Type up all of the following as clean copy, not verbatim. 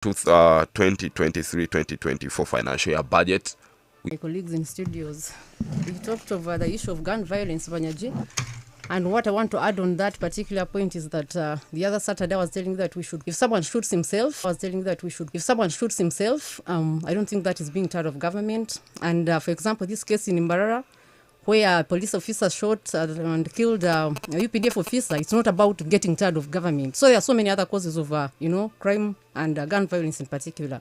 2023-2024 financial year budget. My colleagues in studios, we talked of the issue of gun violence, Banyaji. And what I want to add on that particular point is that the other Saturday I was telling you that we should, if someone shoots himself, I don't think that is being tired of government. And for example, this case in Imbarara, where a police officer shot and killed a UPDF officer, it's not about getting tired of government. So there are so many other causes of, crime and gun violence in particular.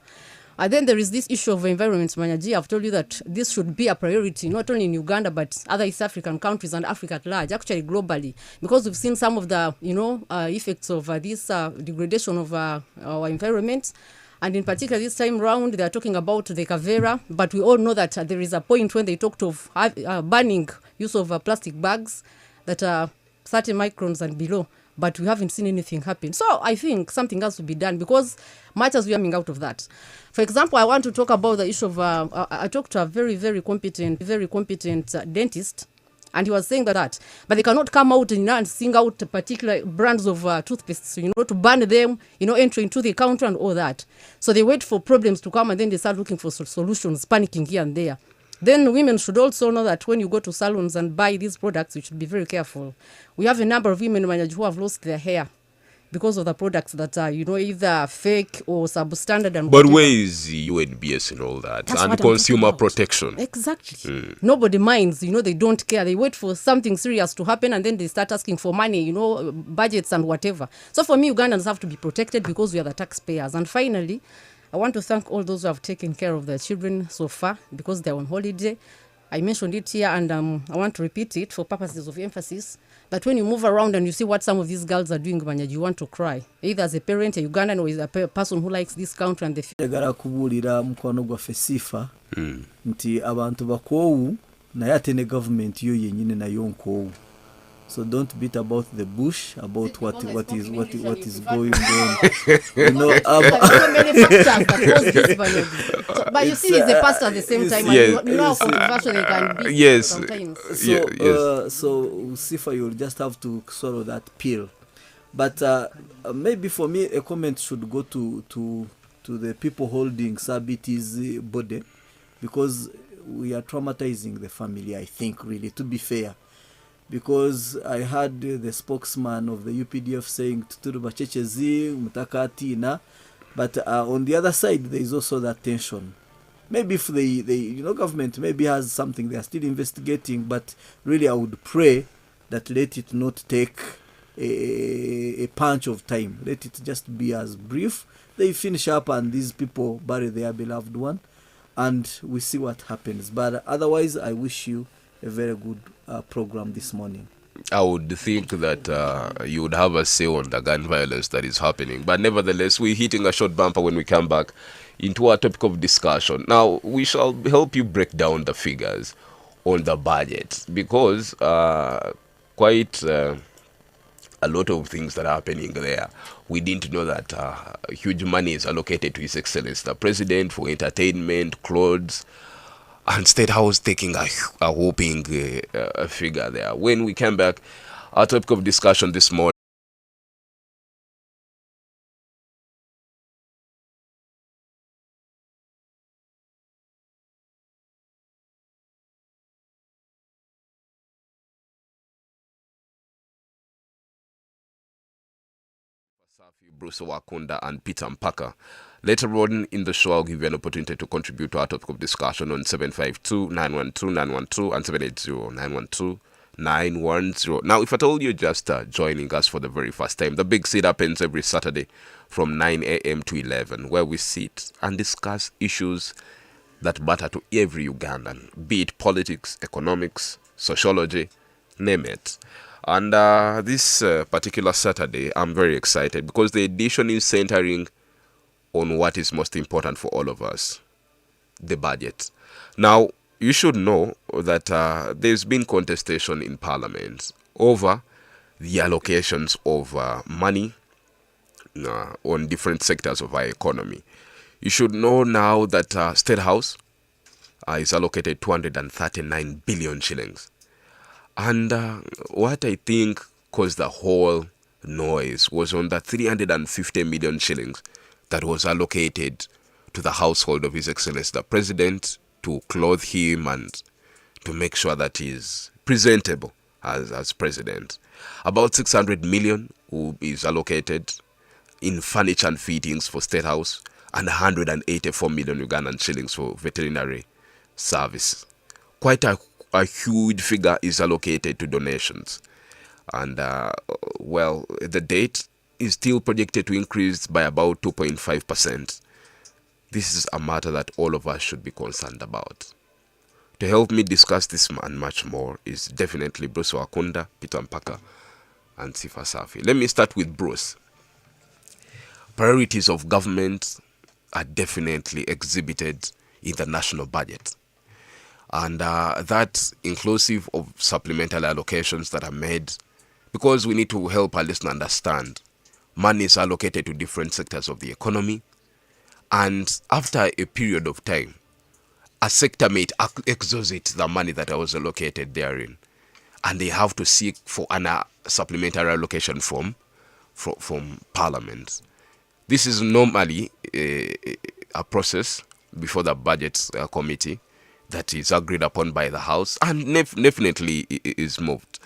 And then there is this issue of environment, Manyaji. I've told you that this should be a priority, not only in Uganda, but other East African countries and Africa at large, actually globally, because we've seen some of the, effects of this degradation of our environment. And in particular, this time round, they are talking about the Kavera, but we all know that there is a point when they talked of banning use of plastic bags that are 30 microns and below, but we haven't seen anything happen. So I think something has to be done, because much as we are coming out of that. For example, I want to talk about the issue of, I talked to a very, very competent dentist, and he was saying that, but they cannot come out and sing out particular brands of toothpastes, to ban them, entry into the counter and all that. So they wait for problems to come, and then they start looking for solutions, panicking here and there. Then women should also know that when you go to salons and buy these products, you should be very careful. We have a number of women who have lost their hair because of the products that are, either fake or substandard. And but where is the UNBS and all that? That's and consumer protection. Exactly. Nobody minds, they don't care. They wait for something serious to happen, and then they start asking for money, budgets and whatever. So for me, Ugandans have to be protected because we are the taxpayers. And finally, I want to thank all those who have taken care of their children so far, because they're on holiday. I mentioned it here, and I want to repeat it for purposes of emphasis, that when you move around and you see what some of these girls are doing, you want to cry, either as a parent, a Ugandan, or as a person who likes this country and the njagala kubuulira mukwano gwaffe sifa nti abantu bakoowu naye ate ne government yo yennyini nayo nkoowu. So don't beat about the bush about what is going on. But you see, it's a pastor at the same time. Yes. And how controversial they can be. Yes. Sometimes. So Sifa, you'll just have to swallow that pill. But maybe for me, a comment should go to the people holding Sabiti's body, because we are traumatizing the family, I think, really, to be fair. Because I heard the spokesman of the UPDF saying tuturu bachechezi mutakatina, but on the other side there is also that tension. Maybe if the government maybe has something they are still investigating, but really I would pray that let it not take a punch of time. Let it just be as brief. They finish up and these people bury their beloved one, and we see what happens. But otherwise, I wish you a very good program this morning. I would think that you would have a say on the gun violence that is happening. But nevertheless, we're hitting a short bumper when we come back into our topic of discussion. Now, we shall help you break down the figures on the budget, because quite a lot of things that are happening there. We didn't know that huge money is allocated to His Excellency the President for entertainment, clothes, and State House taking a whopping figure there. When we came back, our topic of discussion this morning. Bruce Wakunda and Peter Mpaka. Later on in the show, I'll give you an opportunity to contribute to our topic of discussion on 752-912-912 and 780-912-910. Now, if at all you're just joining us for the very first time, the Big Sit happens every Saturday from 9 a.m. to 11, where we sit and discuss issues that matter to every Ugandan, be it politics, economics, sociology, name it. And this particular Saturday, I'm very excited because the edition is centering on what is most important for all of us, the budget. Now, you should know that there's been contestation in Parliament over the allocations of money on different sectors of our economy. You should know now that State House is allocated 239 billion shillings. And what I think caused the whole noise was on the 350 million shillings that was allocated to the household of His Excellency the President to clothe him and to make sure that he is presentable as president. About 600 million is allocated in furniture and fittings for State House, and 184 million Ugandan shillings for veterinary service. Quite a huge figure is allocated to donations. And, the date is still projected to increase by about 2.5%. This is a matter that all of us should be concerned about. To help me discuss this and much more is definitely Bruce Wakunda, Peter Mpaka, and Sifa Safi. Let me start with Bruce. Priorities of government are definitely exhibited in the national budget. And that's inclusive of supplemental allocations that are made, because we need to help our listener understand money is allocated to different sectors of the economy, and after a period of time, a sector may exhaust the money that was allocated therein, and they have to seek for an supplementary allocation from Parliament. This is normally a process before the budget committee that is agreed upon by the House and definitely is moved.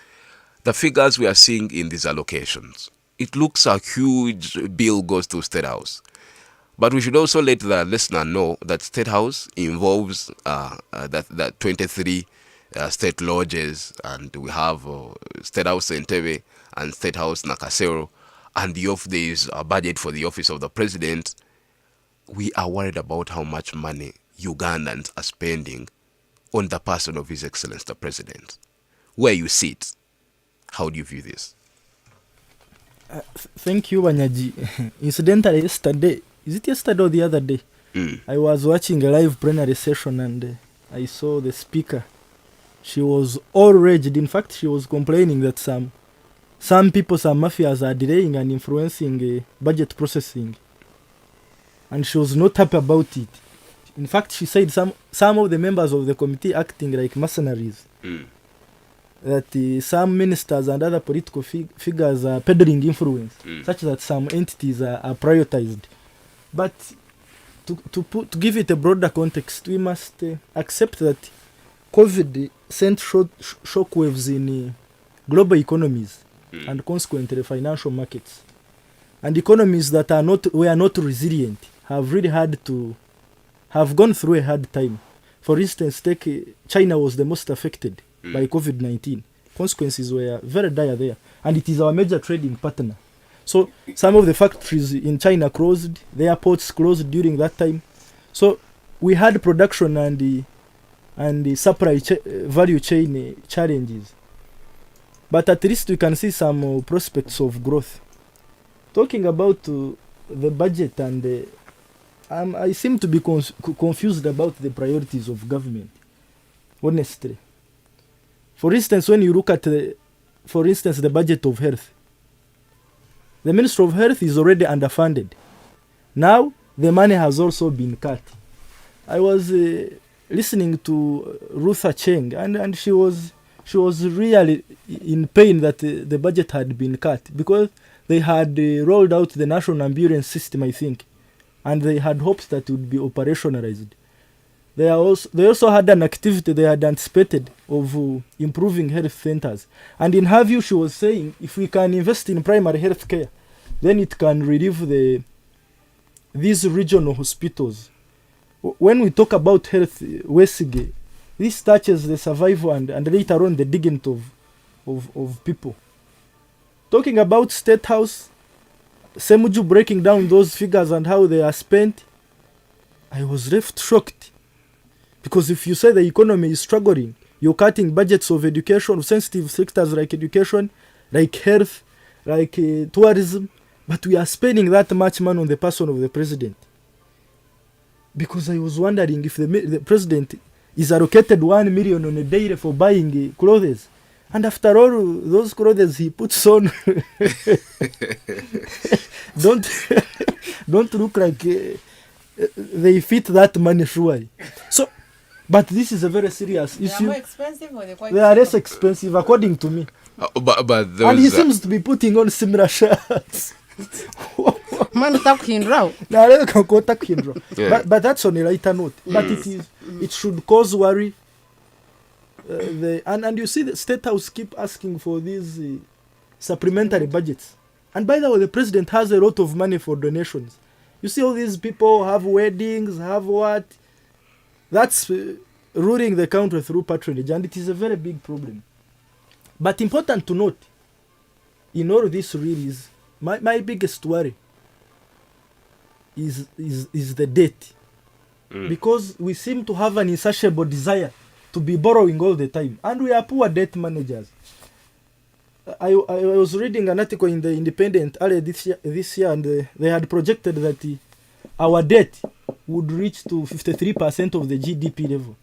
The figures we are seeing in these allocations, it looks a huge bill goes to State House. But we should also let the listener know that State House involves that 23 state lodges, and we have State House Entebbe and State House Nakasero, and there is a budget for the office of the president. We are worried about how much money Ugandans are spending on the person of His Excellency the President. Where you sit, how do you view this? Thank you, Wanyaji. Incidentally, yesterday, is it yesterday or the other day? I was watching a live plenary session and I saw the speaker. She was all raged. In fact, she was complaining that some people, some mafias are delaying and influencing budget processing. And she was not happy about it. In fact, she said some of the members of the committee acting like mercenaries. That some ministers and other political figures are peddling influence, such that some entities are prioritized. But to give it a broader context, we must accept that COVID sent shockwaves in global economies and consequently financial markets. And economies that were not resilient have gone through a hard time. For instance, China was the most affected by COVID-19. Consequences were very dire there. And it is our major trading partner. So some of the factories in China closed, the airports closed during that time. So we had production and the supply value chain challenges. But at least we can see some prospects of growth. Talking about the budget, and I seem to be confused about the priorities of government, honestly. For instance, when you look at, the budget of health, the Ministry of Health is already underfunded. Now, the money has also been cut. I was listening to Ruth Acheng, and she was really in pain that the budget had been cut, because they had rolled out the national ambulance system, I think, and they had hopes that it would be operationalized. They also had an activity they had anticipated of improving health centers. And in her view, she was saying, if we can invest in primary health care, then it can relieve these regional hospitals. When we talk about health, Wesige, this touches the survival and later on the dignity of people. Talking about State House, Semuju breaking down those figures and how they are spent, I was left shocked. Because if you say the economy is struggling, you're cutting budgets of education, of sensitive sectors like education, like health, like tourism, but we are spending that much money on the person of the president. Because I was wondering if the president is allocated 1 million on a day for buying clothes. And after all, those clothes he puts on don't look like they fit that money surely. So, but this is a very serious issue. They are more expensive or they are less expensive, according to me. But those, and he seems to be putting on similar shirts. Man utakuhindura. narebe kakota kindro. Yeah. But that's on a lighter note. But it should cause worry. And you see the State House keep asking for these supplementary budgets. And by the way, the president has a lot of money for donations. You see all these people have weddings, have what? That's ruling the country through patronage, and it is a very big problem. But important to note, in all this really is, my biggest worry is the debt. Because we seem to have an insatiable desire to be borrowing all the time, and we are poor debt managers. I was reading an article in the Independent earlier this year, and they had projected that our debt would reach to 53% of the GDP level,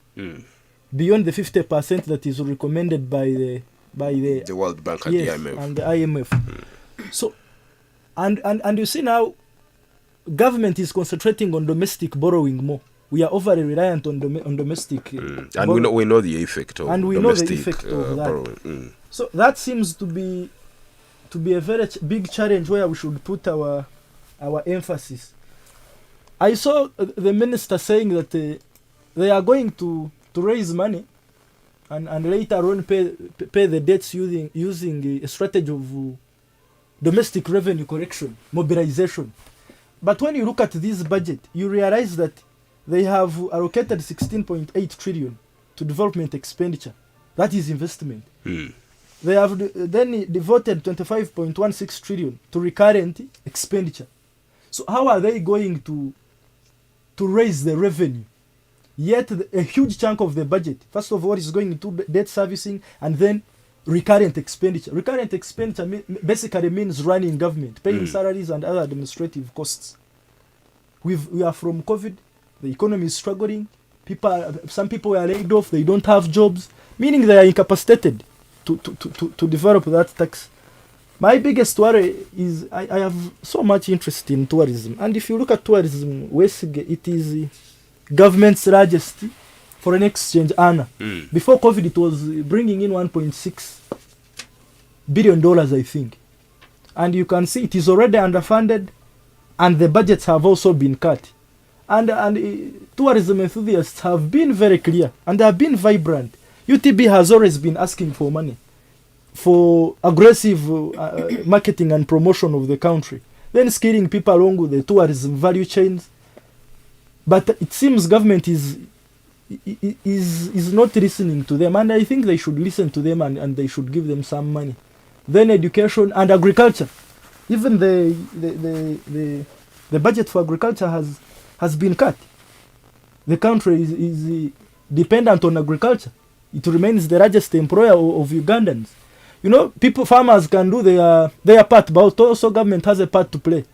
beyond the 50% that is recommended by the World Bank and yes, the IMF. and the IMF. So, and you see now, government is concentrating on domestic borrowing more. We are overly reliant on domestic, And we know the effect of and we know the domestic effect of that. borrowing. So that seems to be a very big challenge where we should put our emphasis. I saw the minister saying that they are going to raise money and later on pay the debts using a strategy of domestic revenue correction, mobilization. But when you look at this budget, you realize that they have allocated 16.8 trillion to development expenditure. That is investment. They have then devoted 25.16 trillion to recurrent expenditure. So how are they going to raise the revenue? Yet a huge chunk of the budget, first of all, is going into debt servicing and then recurrent expenditure. Recurrent expenditure basically means running government, paying salaries and other administrative costs. We are from COVID. The economy is struggling. Some people are laid off. They don't have jobs, meaning they are incapacitated to develop that tax. My biggest worry is I have so much interest in tourism. And if you look at tourism, Westgate, it is government's largest foreign exchange earner. Before COVID, it was bringing in $1.6 billion, I think. And you can see it is already underfunded, and the budgets have also been cut. And tourism enthusiasts have been very clear, and they have been vibrant. UTB has always been asking for money for aggressive marketing and promotion of the country, then skilling people along with the tourism value chains. But it seems government is not listening to them, and I think they should listen to them and they should give them some money. Then education and agriculture. Even the budget for agriculture has been cut. The country is dependent on agriculture. It remains the largest employer of Ugandans. You know, farmers can do their part, but also government has a part to play.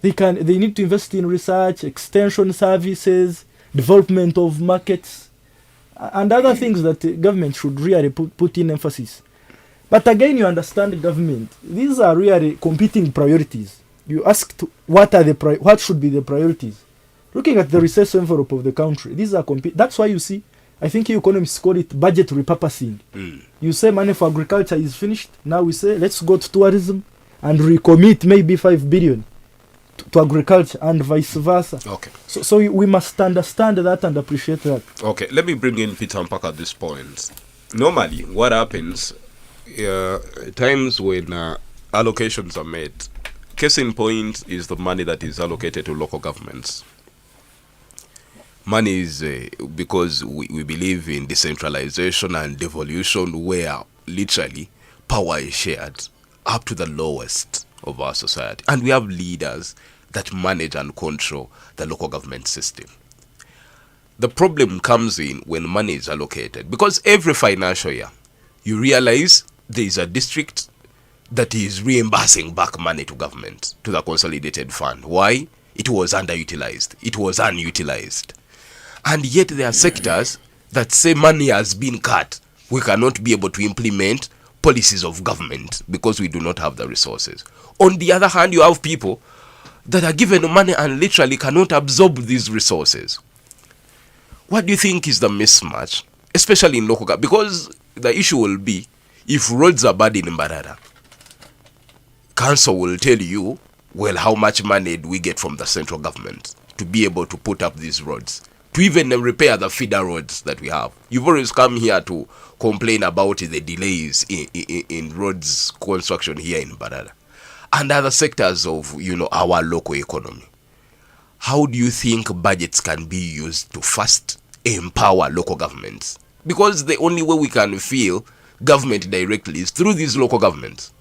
They need to invest in research, extension services, development of markets, and other things that the government should really put in emphasis. But again, you understand government. These are really competing priorities. You ask what should be the priorities. Looking at the resource envelope of the country, these are that's why you see, I think economists call it budget repurposing. You say money for agriculture is finished. Now we say let's go to tourism and recommit maybe 5 billion to agriculture and vice versa. Okay. So we must understand that and appreciate that. Okay, let me bring in Peter Mpaka at this point. Normally, what happens times when allocations are made, case in point is the money that is allocated to local governments. Money is because we believe in decentralization and devolution, where literally power is shared up to the lowest of our society, and we have leaders that manage and control the local government system. The problem comes in when money is allocated, because every financial year you realize there is a district that is reimbursing back money to government, to the consolidated fund. Why? It was underutilized, it was unutilized. And yet there are sectors that say money has been cut. We cannot be able to implement policies of government because we do not have the resources. On the other hand, you have people that are given money and literally cannot absorb these resources. What do you think is the mismatch, especially in local government? Because the issue will be, if roads are bad in Mbarara, council will tell you well, how much money do we get from the central government to be able to put up these roads, to even repair the feeder roads that we have? You've always come here to complain about the delays in roads construction here in Mbarara and other sectors of, our local economy. How do you think budgets can be used to first empower local governments? Because the only way we can feel government directly is through these local governments.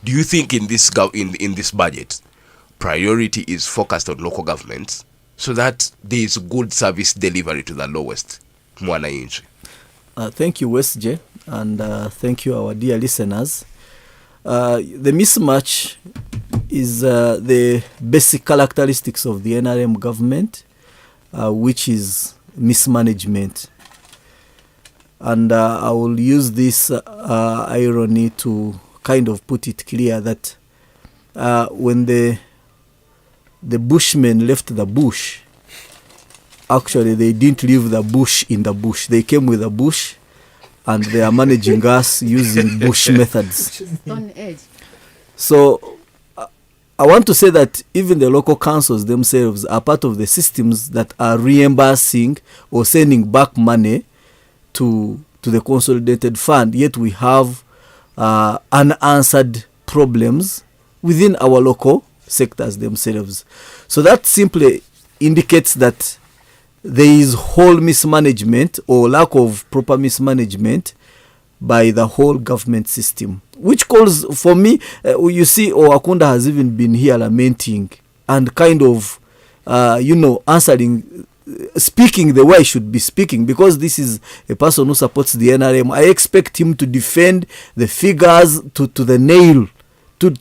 Do you think in this in this budget, priority is focused on local governments so that there is good service delivery to the lowest mwananchi? Thank you, West J, and thank you, our dear listeners. The mismatch is the basic characteristics of the NRM government, which is mismanagement. And I will use this irony to kind of put it clear that when the Bushmen left the bush, actually they didn't leave the bush in the bush. They came with a bush, and they are managing us using bush methods. Stone Age. So I want to say that even the local councils themselves are part of the systems that are reimbursing or sending back money to the consolidated fund, yet we have unanswered problems within our local sectors themselves. So that simply indicates that there is whole mismanagement or lack of proper mismanagement by the whole government system, which calls for me, you see, Akunda has even been here lamenting and kind of, answering, speaking the way I should be speaking, because this is a person who supports the NRM. I expect him to defend the figures to the nail, to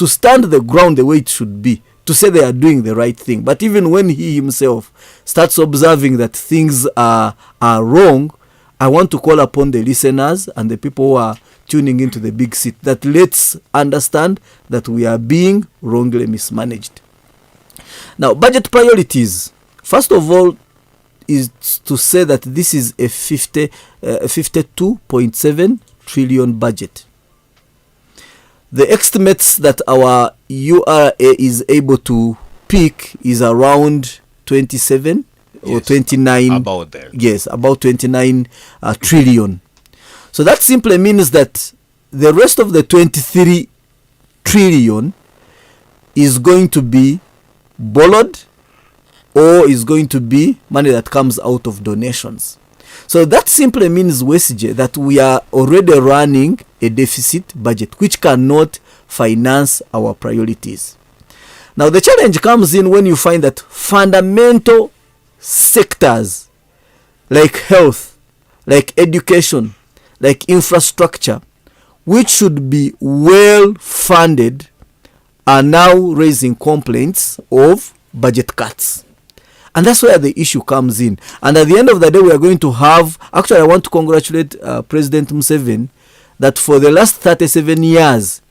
stand the ground the way it should be, to say they are doing the right thing. But even when he himself starts observing that things are wrong, I want to call upon the listeners and the people who are tuning into the big seat that let's understand that we are being wrongly mismanaged. Now, budget priorities. First of all, is to say that this is a 52.7 trillion budget. The estimates that our URA is able to pick is around 27 or 29. About there. Yes, about 29 trillion. So that simply means that the rest of the 23 trillion is going to be borrowed or is going to be money that comes out of donations. So that simply means, WSJ, that we are already running a deficit budget which cannot finance our priorities. Now the challenge comes in when you find that fundamental sectors like health, like education, like infrastructure, which should be well funded, are now raising complaints of budget cuts. And that's where the issue comes in. And at the end of the day, we are going to have, actually I want to congratulate President Museveni that for the last 37 years,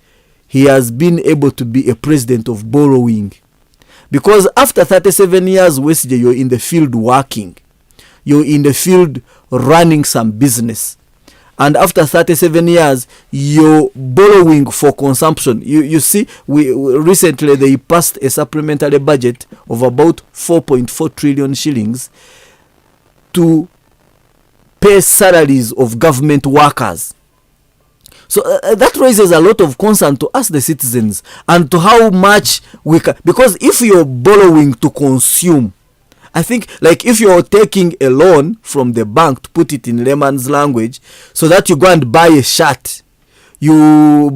he has been able to be a president of borrowing. Because after 37 years, WSJ, you're in the field working. You're in the field running some business. And after 37 years, you're borrowing for consumption. You see, we recently they passed a supplementary budget of about 4.4 trillion shillings to pay salaries of government workers. So that raises a lot of concern to us, the citizens, and to how much we can. Because if you're borrowing to consume, I think, like if you're taking a loan from the bank, to put it in layman's language, so that you go and buy a shirt, you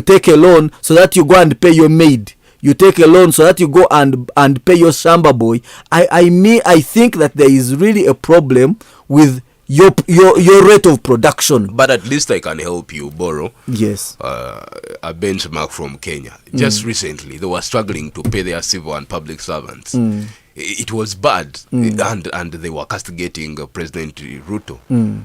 take a loan so that you go and pay your maid, you take a loan so that you go and pay your shamba boy. I think that there is really a problem with your rate of production. But at least I can help you borrow. Yes. A benchmark from Kenya. Just recently, they were struggling to pay their civil and public servants. It was bad, and they were castigating President Ruto,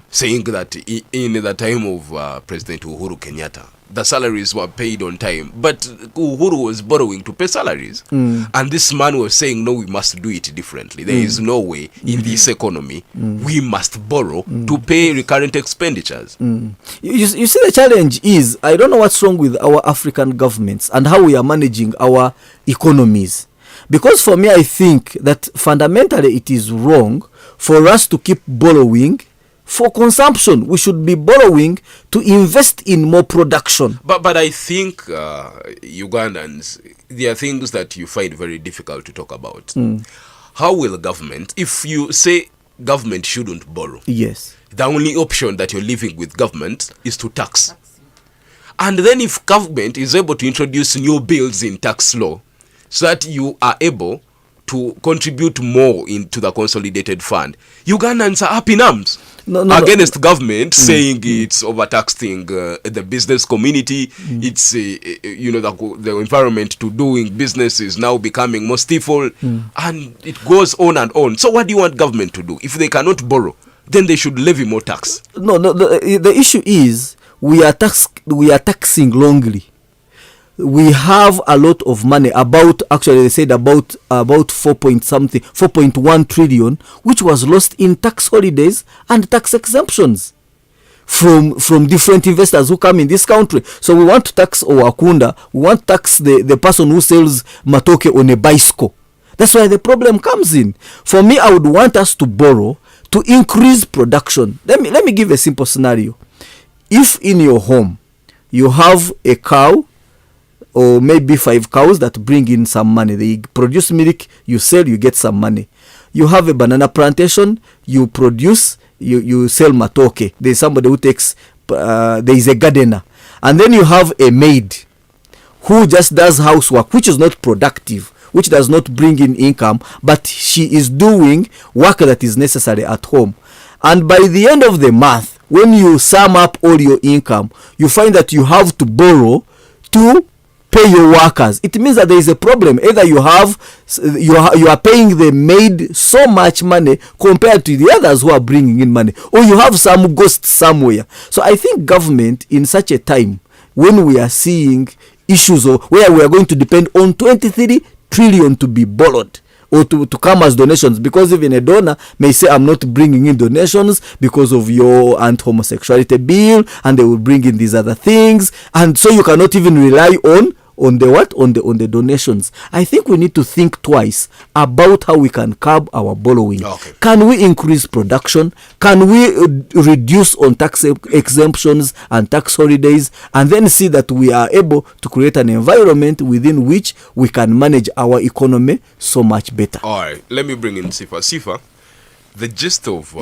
saying that in the time of President Uhuru Kenyatta, the salaries were paid on time, but Uhuru was borrowing to pay salaries. And this man was saying, no, we must do it differently. There is no way in this economy we must borrow to pay recurrent expenditures. You see, the challenge is, I don't know what's wrong with our African governments and how we are managing our economies. Because for me, I think that fundamentally it is wrong for us to keep borrowing for consumption. We should be borrowing to invest in more production. But I think Ugandans, there are things that you find very difficult to talk about. How will government, if you say government shouldn't borrow, Yes. the only option that you're living with government is to tax. And then if government is able to introduce new bills in tax law so that you are able to contribute more into the consolidated fund, Ugandans are up in arms against government saying it's overtaxing the business community. It's the environment to doing business is now becoming more stifle, and it goes on and on. So what do you want government to do? If they cannot borrow, then they should levy more tax. No, the issue is we are taxing wrongly. We have a lot of money, actually they said about 4.1 trillion, which was lost in tax holidays and tax exemptions from different investors who come in this country. So we want to tax Owakunda, we want to tax the person who sells matoke on a bicycle. That's why the problem comes in. For me, I would want us to borrow to increase production. Let me give a simple scenario. If in your home you have a cow, or maybe 5 cows that bring in some money, they produce milk, you sell, you get some money. You have a banana plantation, you produce, you sell matoke. There's somebody who takes, there is a gardener. And then you have a maid who just does housework, which is not productive, which does not bring in income, but she is doing work that is necessary at home. And by the end of the month, when you sum up all your income, you find that you have to borrow to pay your workers. It means that there is a problem. Either you are paying the maid so much money compared to the others who are bringing in money, or you have some ghost somewhere. So I think government, in such a time when we are seeing issues where we are going to depend on 23 trillion to be borrowed or to come as donations, because even a donor may say, I'm not bringing in donations because of your anti-homosexuality bill, and they will bring in these other things, and so you cannot even rely on the donations. I think we need to think twice about how we can curb our borrowing. Okay. Can we increase production? Can we reduce on tax exemptions and tax holidays, and then see that we are able to create an environment within which we can manage our economy so much better? All right, let me bring in Sifa. Sifa, the gist of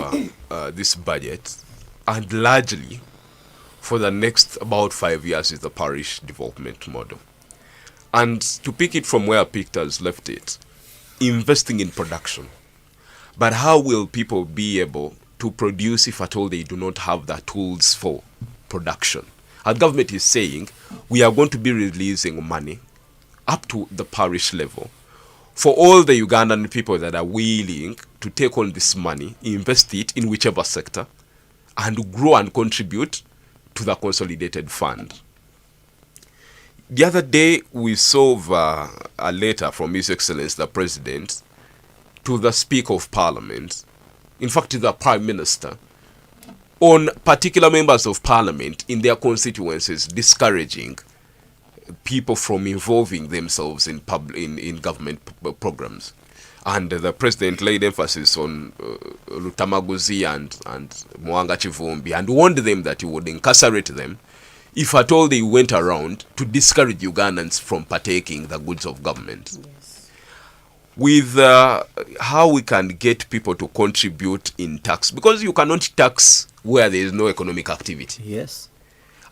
this budget, and largely for the next about 5 years, is the parish development model. And to pick it from where Pictures left it, investing in production. But how will people be able to produce if at all they do not have the tools for production? Our government is saying we are going to be releasing money up to the parish level for all the Ugandan people that are willing to take on this money, invest it in whichever sector, and grow and contribute to the consolidated fund. The other day, we saw a letter from His Excellency the President to the Speaker of Parliament, in fact the Prime Minister, on particular members of Parliament in their constituencies discouraging people from involving themselves in government programs. And the President laid emphasis on Lutamaguzi and Mwanga Chivumbi, and warned them that he would incarcerate them if at all they went around to discourage Ugandans from partaking the goods of government. Yes. With how we can get people to contribute in tax, because you cannot tax where there is no economic activity. Yes.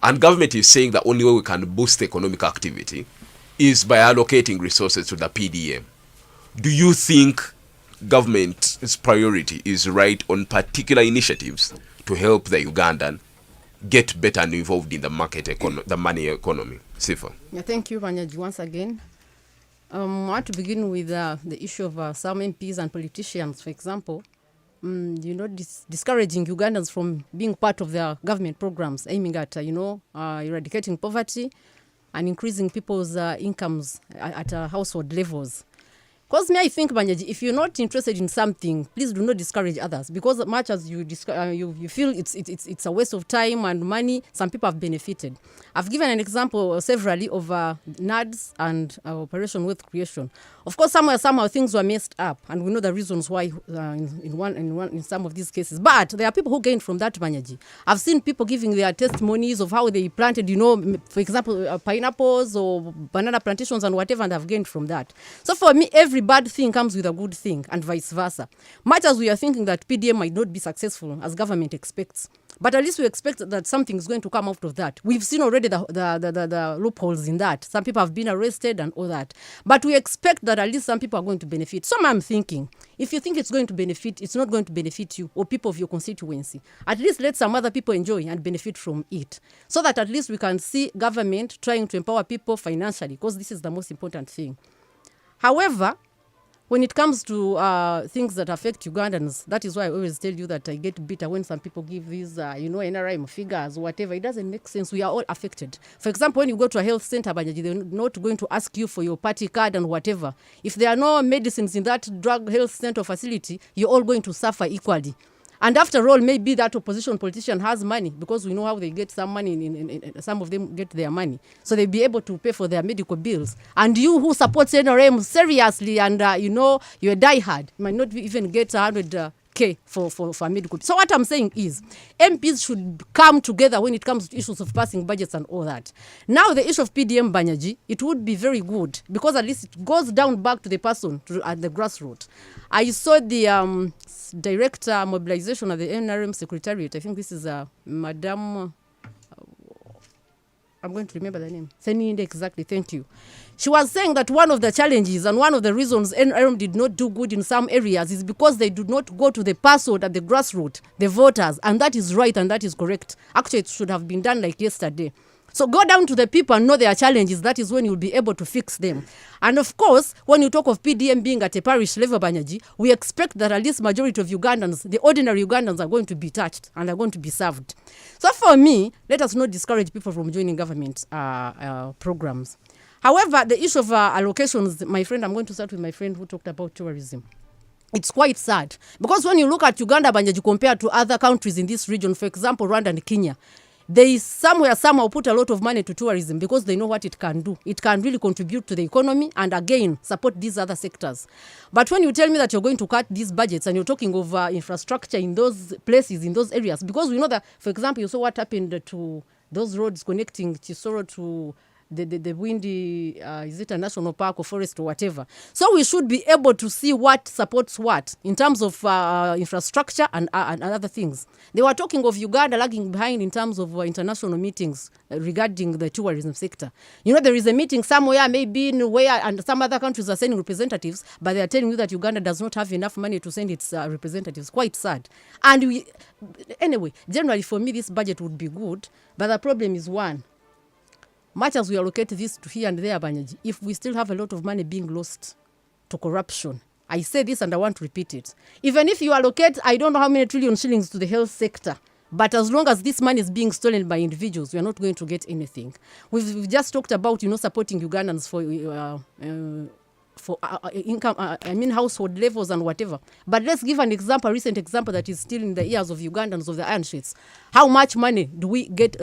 And government is saying the only way we can boost economic activity is by allocating resources to the PDM. Do you think government's priority is right on particular initiatives to help the Ugandan get better and involved in the market the money economy? Sifa. Yeah, thank you, Banyaji, once again. I want to begin with the issue of some MPs and politicians. For example, discouraging Ugandans from being part of their government programs aiming at, eradicating poverty and increasing people's incomes at household levels. Because me, I think, Banyaji, if you're not interested in something, please do not discourage others. Because much as you feel it's a waste of time and money, some people have benefited. I've given an example severally of NADS and Operation Wealth Creation. Of course, somehow things were messed up, and we know the reasons why in some of these cases. But there are people who gained from that, Banyaji. I've seen people giving their testimonies of how they planted, for example, pineapples or banana plantations and whatever, and have gained from that. So for me, every bad thing comes with a good thing, and vice versa. Much as we are thinking that PDM might not be successful as government expects, but at least we expect that something is going to come out of that. We've seen already the loopholes in that. Some people have been arrested and all that. But we expect that at least some people are going to benefit. So I'm thinking, if you think it's going to benefit, it's not going to benefit you or people of your constituency. At least let some other people enjoy and benefit from it. So that at least we can see government trying to empower people financially, because this is the most important thing. However, when it comes to things that affect Ugandans, that is why I always tell you that I get bitter when some people give these, NRM figures, whatever. It doesn't make sense. We are all affected. For example, when you go to a health center, they're not going to ask you for your party card and whatever. If there are no medicines in that drug health center facility, you're all going to suffer equally. And after all, maybe that opposition politician has money, because we know how they get some money. In some of them get their money. So they'll be able to pay for their medical bills. And you who supports NRM seriously and, you're a diehard, might not even get 100K for medical. So what I'm saying is, MPs should come together when it comes to issues of passing budgets and all that. Now the issue of PDM, Banyaji, it would be very good, because at least it goes down back to the person at the grassroots. I saw the director mobilization at the NRM secretariat. I think this is Madam... I'm going to remember the name. Seninde, exactly. Thank you. She was saying that one of the challenges and one of the reasons NRM did not do good in some areas is because they do not go to the person at the grassroots, the voters. And that is right and that is correct. Actually, it should have been done like yesterday. So go down to the people and know their challenges. That is when you'll be able to fix them. And of course, when you talk of PDM being at a parish level, Banyaji, we expect that at least majority of Ugandans, the ordinary Ugandans, are going to be touched and are going to be served. So for me, let us not discourage people from joining government programs. However, the issue of allocations, my friend, I'm going to start with my friend who talked about tourism. It's quite sad. Because when you look at Uganda, Banyaji, compared to other countries in this region, for example, Rwanda and Kenya, they somehow put a lot of money to tourism because they know what it can do. It can really contribute to the economy and again support these other sectors. But when you tell me that you're going to cut these budgets and you're talking of infrastructure in those places, in those areas, because we know that, for example, you saw what happened to those roads connecting Chisoro to the windy, is it a national park or forest or whatever. So we should be able to see what supports what in terms of infrastructure and other things. They were talking of Uganda lagging behind in terms of international meetings regarding the tourism sector. There is a meeting somewhere, maybe in where, and some other countries are sending representatives, but they are telling you that Uganda does not have enough money to send its representatives. Quite sad. And anyway, generally for me, this budget would be good, but the problem is one. Much as we allocate this to here and there, Banyaji, if we still have a lot of money being lost to corruption, I say this and I want to repeat it. Even if you allocate, I don't know how many trillion shillings to the health sector, but as long as this money is being stolen by individuals, we are not going to get anything. We've just talked about, supporting Ugandans for income, household levels and whatever. But let's give an example, a recent example that is still in the ears of Ugandans, of the iron sheets. How much money do we get?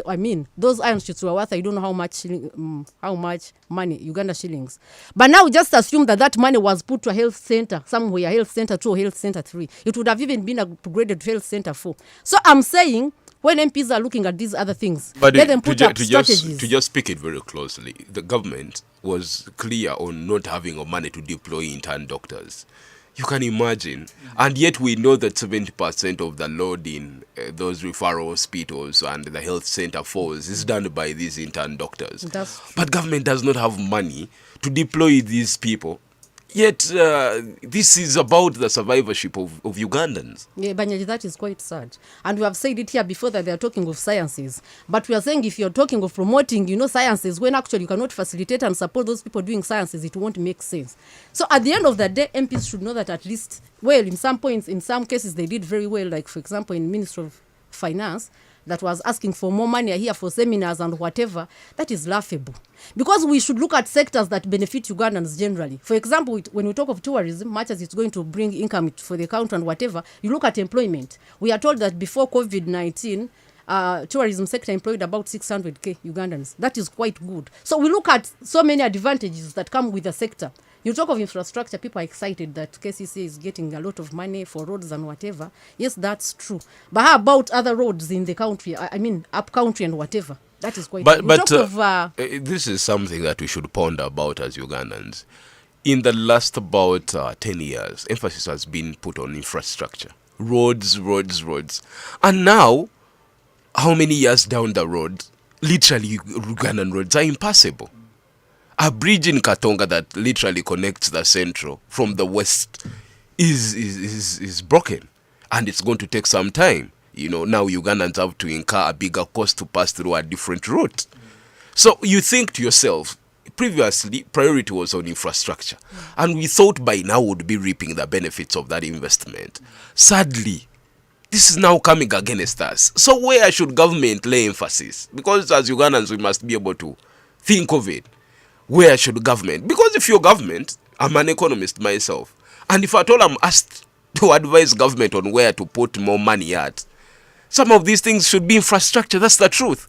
Those iron sheets were worth, I don't know how much money, Uganda shillings. But now just assume that money was put to a health center, somewhere, health center 2 or health center 3. It would have even been upgraded to health center 4. So I'm saying, when MPs are looking at these other things, but let them put up strategies. To just speak it very closely, the government was clear on not having money to deploy intern doctors. You can imagine. And yet we know that 70% of the load in those referral hospitals and the health center falls is done by these intern doctors. But government does not have money to deploy these people Yet this is about the survivorship of Ugandans. Yeah, Banyaji, that is quite sad. And we have said it here before that they are talking of sciences. But we are saying if you're talking of promoting, sciences, when actually you cannot facilitate and support those people doing sciences, it won't make sense. So at the end of the day, MPs should know that at least, well, in some points, in some cases, they did very well. Like, for example, in Ministry of Finance, that was asking for more money here for seminars and whatever, that is laughable. Because we should look at sectors that benefit Ugandans generally. For example, when we talk of tourism, much as it's going to bring income for the country and whatever, you look at employment. We are told that before COVID-19, tourism sector employed about 600k Ugandans. That is quite good. So we look at so many advantages that come with the sector. You talk of infrastructure, people are excited that KCC is getting a lot of money for roads and whatever. Yes, that's true. But how about other roads in the country? I mean, up country and whatever. That is quite good. But this is something that we should ponder about as Ugandans. In the last about 10 years, emphasis has been put on infrastructure. Roads. And now, how many years down the road, literally Ugandan roads are impassable. A bridge in Katonga that literally connects the central from the west is broken, and it's going to take some time. Now Ugandans have to incur a bigger cost to pass through a different route. So you think to yourself, previously priority was on infrastructure, and we thought by now would be reaping the benefits of that investment. Sadly, this is now coming against us. So where should government lay emphasis? Because as Ugandans, we must be able to think of it. Where should government? Because if you're government, I'm an economist myself, and if at all I'm asked to advise government on where to put more money at, some of these things should be infrastructure. That's the truth.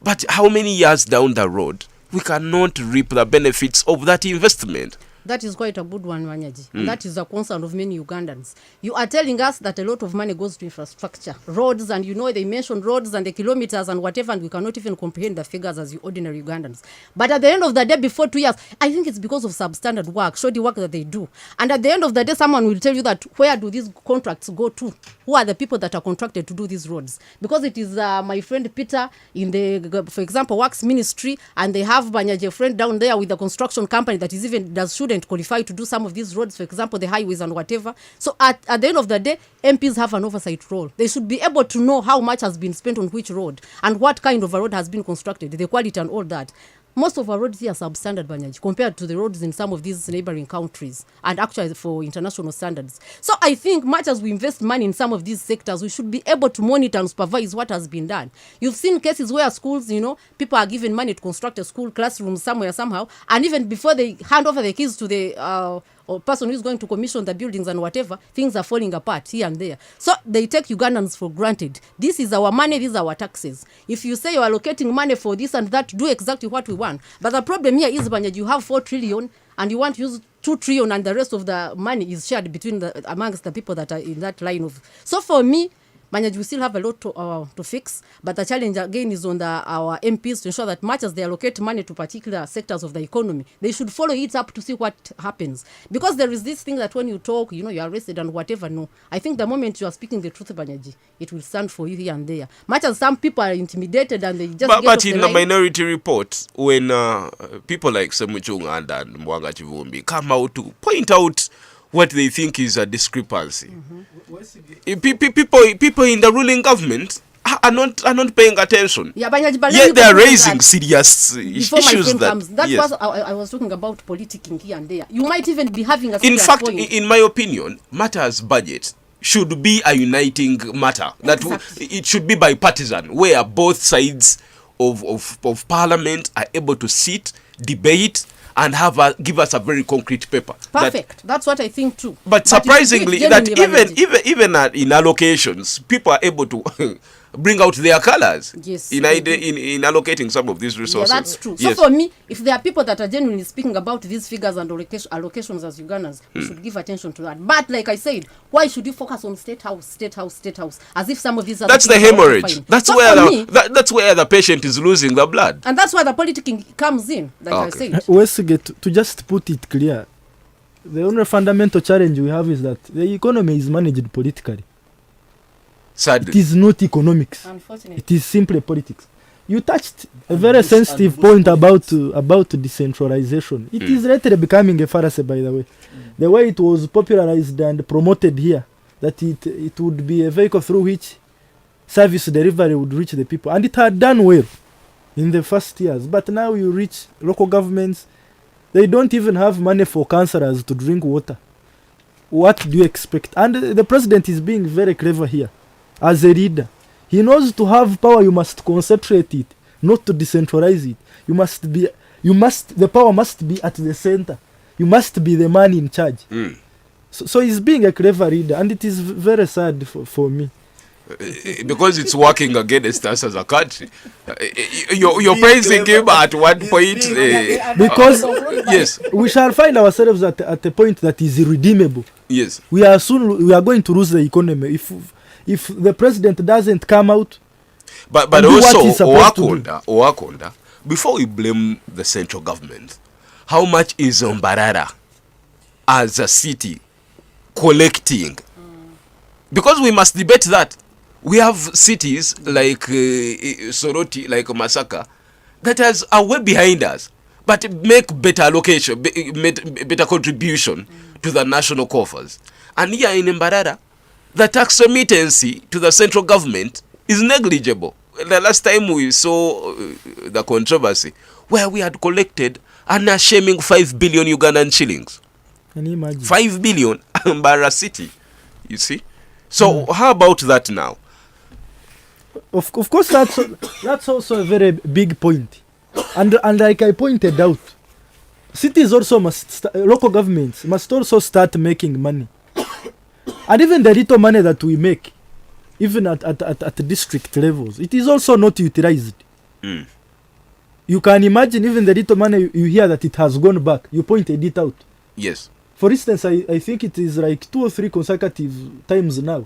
But how many years down the road we cannot reap the benefits of that investment? That is quite a good one, Wanyaji. And that is a concern of many Ugandans. You are telling us that a lot of money goes to infrastructure, roads, and they mentioned roads and the kilometers and whatever, and we cannot even comprehend the figures as ordinary Ugandans. But at the end of the day, before 2 years, I think it's because of substandard work, shoddy work that they do. And at the end of the day, someone will tell you that where do these contracts go to? Who are the people that are contracted to do these roads? Because it is my friend Peter in the, for example, Works Ministry, and they have Banyaji, a friend down there with the construction company that is even student qualified to do some of these roads, for example, the highways and whatever. So at the end of the day, MPs have an oversight role. They should be able to know how much has been spent on which road and what kind of a road has been constructed, the quality and all that. Most of our roads here are substandard, Banyaji, compared to the roads in some of these neighboring countries, and actually for international standards. So I think much as we invest money in some of these sectors, we should be able to monitor and supervise what has been done. You've seen cases where schools, people are given money to construct a school classroom somewhere, somehow, and even before they hand over the keys to the or person who's going to commission the buildings and whatever, things are falling apart here and there. So they take Ugandans for granted. This is our money, these are our taxes. If you say you're allocating money for this and that, do exactly what we want. But the problem here is, Banyaj, you have 4 trillion and you want to use 2 trillion and the rest of the money is shared between amongst the people that are in that line of. So for me, Banyaji, we still have a lot to fix, but the challenge again is on our MPs to ensure that much as they allocate money to particular sectors of the economy, they should follow it up to see what happens. Because there is this thing that when you talk, you're arrested and whatever. No, I think the moment you are speaking the truth, Banyaji, it will stand for you here and there. Much as some people are intimidated and they just But in the Minority Report, when people like Semuchunga and Mwanga Chivumbi come out to point out what they think is a discrepancy. People in the ruling government are not paying attention. Yeah, but they are raising serious issues. That's what I was talking about, politicking here and there. You might even be having a in fact, point. In my opinion, matters budget should be a uniting matter. Exactly. That it should be bipartisan, where both sides of parliament are able to sit, debate, and give us a very concrete paper. Perfect. That's what I think too. But surprisingly, that even in allocations, people are able to bring out their colors. Yes, in allocating some of these resources. Yeah, that's true. Yes. So for me, if there are people that are genuinely speaking about these figures and allocations as Ugandans, we should give attention to that. But like I said, why should you focus on state house, as if some of these are that's the hemorrhage. That's where the patient is losing the blood. And that's where the politicking comes in, like I said. Westgate, to just put it clear, the only fundamental challenge we have is that the economy is managed politically. Sadly. It is not economics. Unfortunately. It is simply politics. You touched a very Bush- sensitive and Bush point politics. about decentralization. It is lately becoming a fallacy, by the way. The way it was popularized and promoted here, that it would be a vehicle through which service delivery would reach the people, and it had done well in the first years. But now you reach local governments, they don't even have money for councillors to drink water. What do you expect? And the president is being very clever here as a leader. He knows to have power you must concentrate it, not to decentralize it. The power must be at the center. You must be the man in charge. So he's being a clever leader, and it is very sad for me. Because it's working against us as a country. You're praising him at one point. Because Yes, we shall find ourselves at a point that is irredeemable. yes. We are going to lose the economy if the president doesn't come out. But And do what also, he's supposed to do. Owakonda, before we blame the central government, how much is Mbarara as a city collecting? Because we must debate that. We have cities like Soroti, like Masaka, that are way behind us, but make better allocation, better contribution to the national coffers. And here in Mbarara, the tax remittance to the central government is negligible. The last time we saw the controversy, where we had collected an ashaming 5 billion Ugandan shillings. Can you imagine? 5 billion Mbarara city, you see. So how about that now? Of course, that's also a very big point, and like I pointed out, cities also local governments must also start making money, and even the little money that we make, even at district levels, it is also not utilized. You can imagine even the little money you hear that it has gone back. You pointed it out. Yes. For instance, I think it is like 2 or 3 consecutive times now.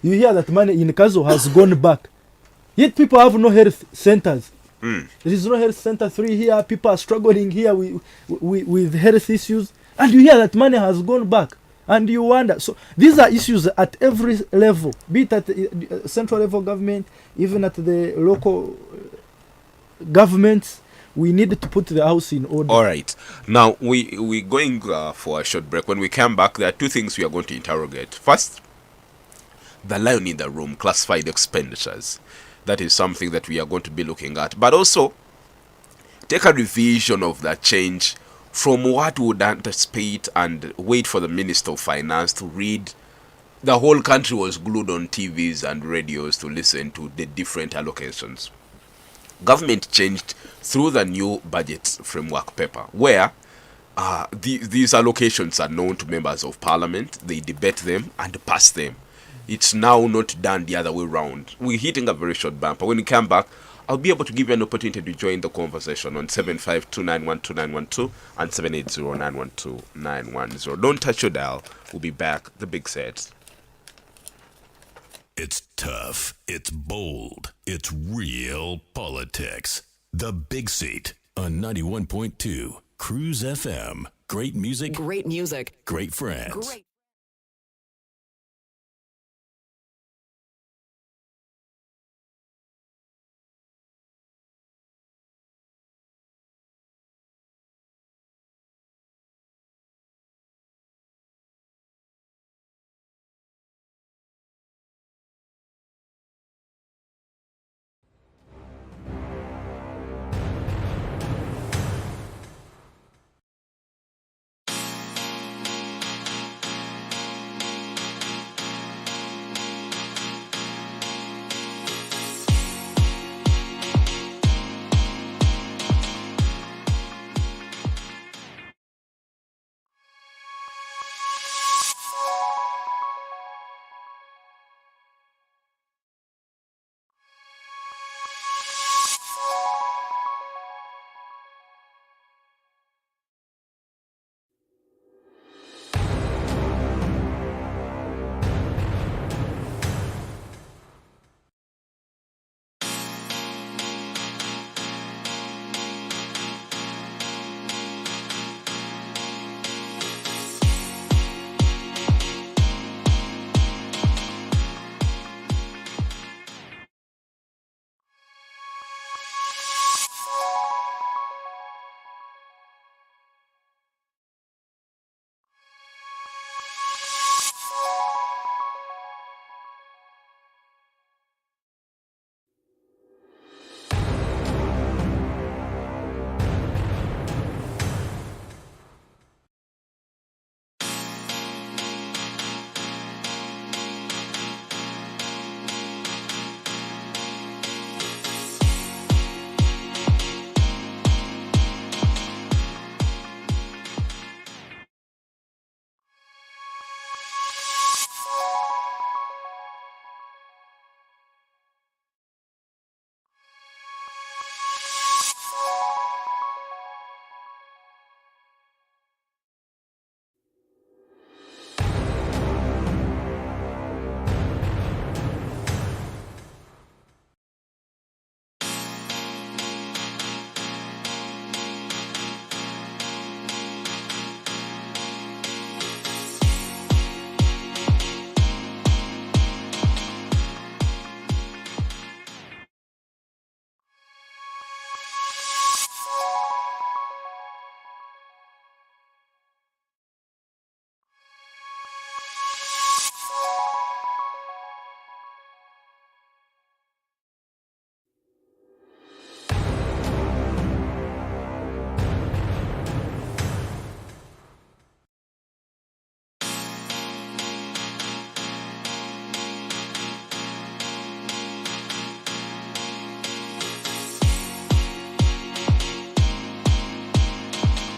You hear that money in Kazo has gone back. Yet people have no health centers. There is no health center 3 here. People are struggling here with health issues. And you hear that money has gone back. And you wonder. So these are issues at every level, be it at the central level government, even at the local governments. We need to put the house in order. All right. Now, we're going for a short break. When we come back, there are 2 things we are going to interrogate. First, the lion in the room, classified expenditures. That is something that we are going to be looking at. But also, take a revision of that change from what we would anticipate and wait for the Minister of Finance to read. The whole country was glued on TVs and radios to listen to the different allocations. Government changed through the new budget framework paper, where these allocations are known to members of parliament. They debate them and pass them. It's now not done the other way around. We're hitting a very short bumper. When we come back, I'll be able to give you an opportunity to join the conversation on 752912912 and 780912910. Don't touch your dial. We'll be back. The big sets. It's tough. It's bold. It's real politics. The Big Seat on 91.2 Cruise FM. Great music. Great music. Great friends. Great.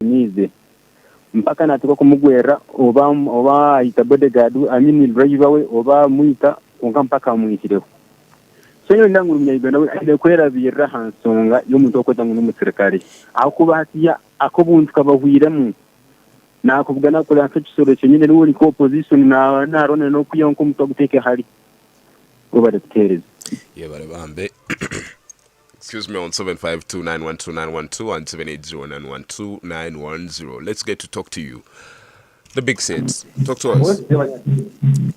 nize mpaka natuka kumugwera oba ayita bodyguard amini driver we oba muita konka mpaka amwikireho so nyo ndangu Munyayuganda we aide kwerabira hansonga y'omuntu okweta ngo n'umuserikali akuba hatiya akobuntu kabahwiremu nakuvuga nakora nk'ekisoro kyenyine niwo liko opposition narone no kuyonka omuntu oguteke hari oba deputers Yebale bambe. Excuse me on 752912912 and 780912910. Let's get to talk to you. The big sets. Talk to us.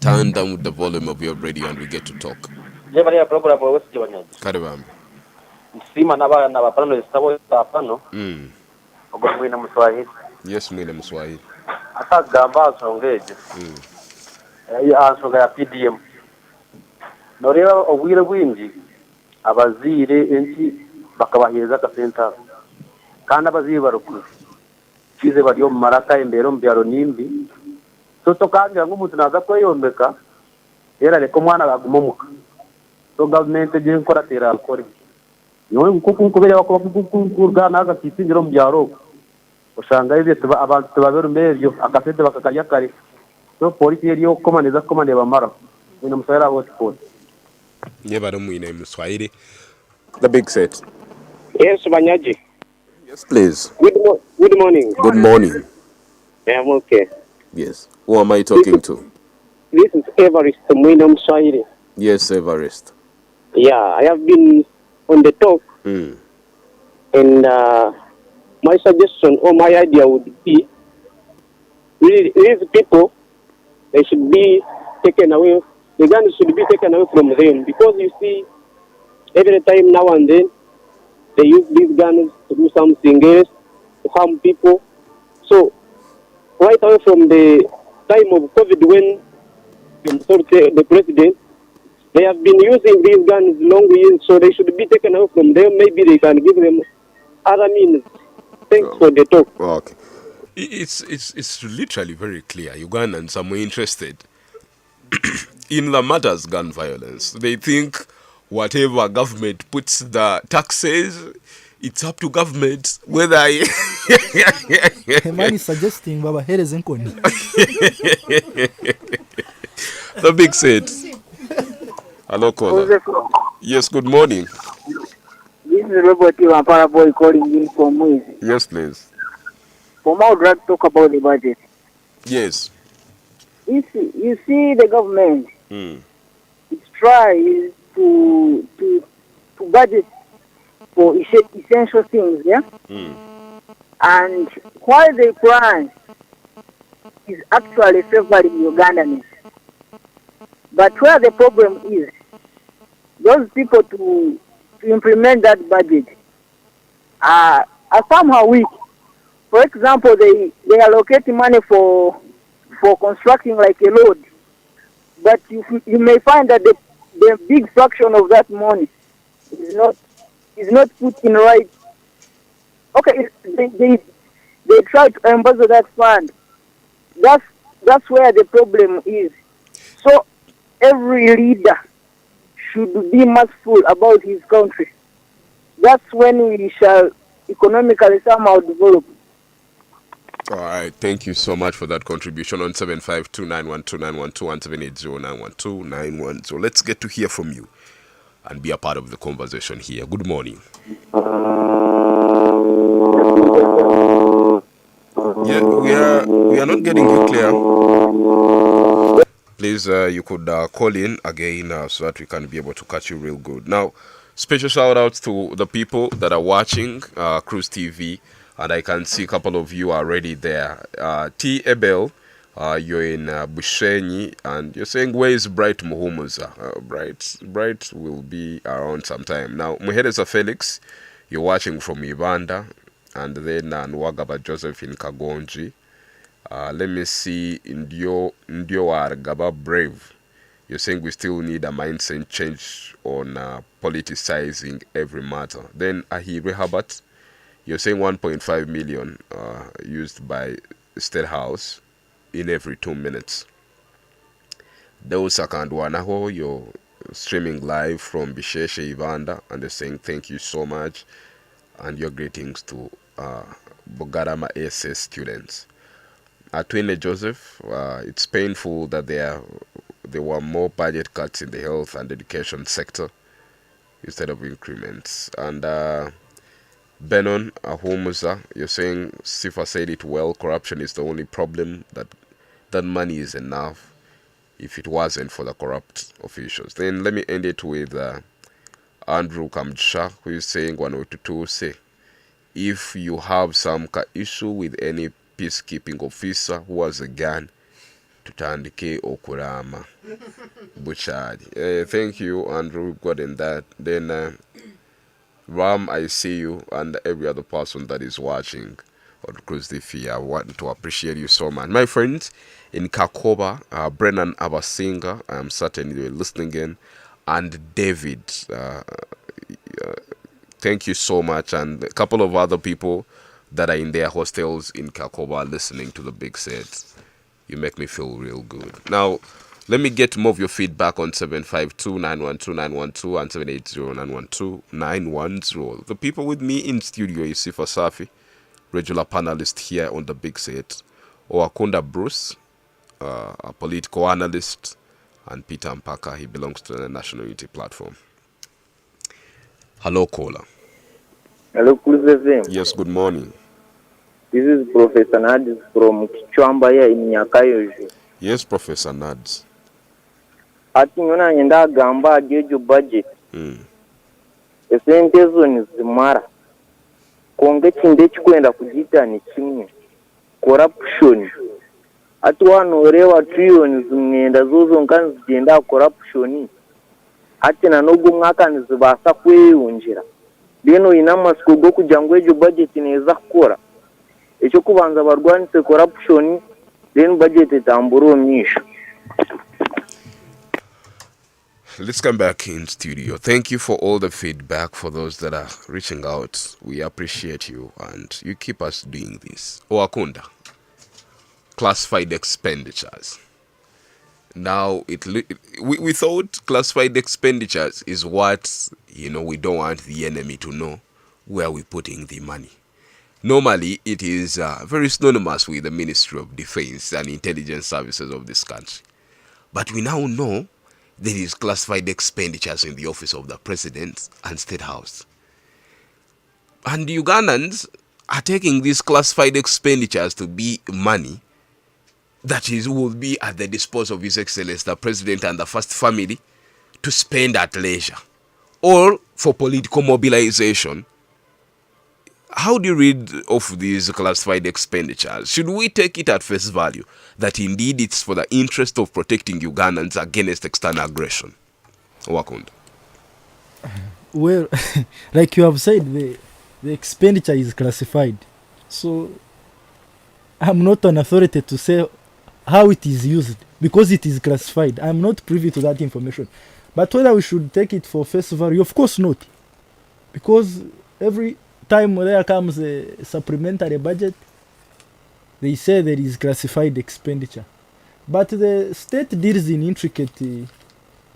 Turn down with the volume of your radio and we get to talk. Jebale program wa wesi wanyaji. Kare bambe. Sima na bapano estabo tapano. Ogo mwina Mswahili. Yes, mwine Mswahili. Ata gamba asongeje. Ya asonga ya PDM. Noreba obwire bwingi abazire enki bakabaheza ka center kandi abazire barukuru kize bari mu maraka imbero mu byaro nimbi so tokangira ngo umuntu naza kweyombeka era reko mwana bagumumuka so government je nkora tera alkori niwe kuko kubera bako kurgana agatisingiro mu byaro usanga ibyo abantu tubabero mbevyo akafete bakakarya kare so polisi yeriyo komaneza komande bamara ino musayira bose pose. Yebale mwine Mswahili. The big set. Yes, Banyaji. Yes, please. Good morning. Good morning. I'm okay. Yes. Who am I talking to? This is Everest Mwina Mswahili. Yes, Everest. Yeah, I have been on the talk. And my suggestion or my idea would be really, these people, they should be taken away. The guns should be taken away from them because you see, every time now and then, they use these guns to do something else, to harm people. So, right away from the time of COVID when the president, they have been using these guns long years, so they should be taken away from them. Maybe they can give them other means. Thanks for the talk. Okay. It's literally very clear. Ugandans are more interested in Lamada's gun violence. They think whatever government puts the taxes, it's up to government whether Man is suggesting Baba Heres Nkoni. The big set. Hello, caller. Yes, good morning. This is Robert Wampara boy calling in from Mwizi. Yes, please. For more drug talk about the budget. Yes. You see the government. It's tries to budget for essential things, yeah. And while they plan is actually favoring Ugandans. But where the problem is, those people to implement that budget are somehow weak. For example, they allocate money for constructing like a road, but you may find that the big fraction of that money is not put in right. Okay, they try to embezzle that fund. That's where the problem is. So every leader should be merciful about his country. That's when we shall economically somehow develop. All right. Thank you so much for that contribution on 752912912 and 780912910. Let's get to hear from you and be a part of the conversation here. Good morning. Yeah, we are not getting you clear. Please, you could call in again so that we can be able to catch you real good. Now, special shout outs to the people that are watching Cruise TV, and I can see a couple of you are already there. T. Ebel, you're in Bushenyi, and you're saying, where is Bright Muhumuza? Bright will be around sometime. Now, Muhereza Felix, you're watching from Uganda, and then Nwagaba Joseph in Kagonji. Let me see, Ndio Wargaba Brave. You're saying we still need a mindset change on politicizing every matter. Then Ahire Habat, you're saying 1.5 million used by State House in every 2 minutes. Those Sakandwanaho, you're streaming live from Bisheshe Ivanda, and they're saying thank you so much, and your greetings to Bogarama SS students. Twine Joseph, it's painful that there were more budget cuts in the health and education sector instead of increments. And Benon Ahumuza, you're saying Sifa said it well, corruption is the only problem, that money is enough if it wasn't for the corrupt officials. Then let me end it with Andrew Kamjsha, who is saying 102 say, if you have some issue with any peacekeeping officer who has a gun, tutandike okurama buchari. Thank you, Andrew. We've gotten that. Then Ram, I see you, and every other person that is watching on Cruise TV. I want to appreciate you so much. My friends in Kakoba, Brennan Abasinga, I am certain you're listening in, and David, thank you so much, and a couple of other people that are in their hostels in Kakoba listening to the big sets. You make me feel real good. Now, let me get more of your feedback on 752-912-912 and 780-912-910. The people with me in studio is Sifa Safi, regular panelist here on the big set, Owakunda Bruce, a political analyst, and Peter Mpaka. He belongs to the National Unity Platform. Hello, caller. Hello, Cruise FM. Yes, good morning. This is Professor Nadis from Kichwambaya in Nyakayoji. Yes, Professor Nads. Ati nyona nyenda gamba ajeju budget. Esente zo nizimara. Konge chinde chikwenda kujita ni kimwe. Corruption. Ati wanorewa trillions zingenda zozo nkanzi zigenda corruption. Ati nanogu mwaka nizibasa kweyonjera. Bino inamasiku go kugira ngo ejo budget neza kukora. Icyo kubanza barwanitse corruption, then budget itambura omyisho. Let's come back in studio. Thank you for all the feedback, for those that are reaching out. We appreciate you, and you keep us doing this. Oakunda, classified expenditures. Now, we thought classified expenditures is what, we don't want the enemy to know where we're putting the money. Normally, it is very synonymous with the Ministry of Defense and Intelligence Services of this country. But we now know there is classified expenditures in the office of the President and State House. And the Ugandans are taking these classified expenditures to be money that will be at the disposal of His Excellency, the President and the First Family, to spend at leisure or for political mobilization. How do you read of these classified expenditures? Should we take it at face value that indeed it's for the interest of protecting Ugandans against external aggression? Wakunda. Well, like you have said, the expenditure is classified. So I'm not an authority to say how it is used because it is classified. I'm not privy to that information. But whether we should take it for face value, of course not. Because every time there comes a supplementary budget, they say there is classified expenditure. But the state deals in intricate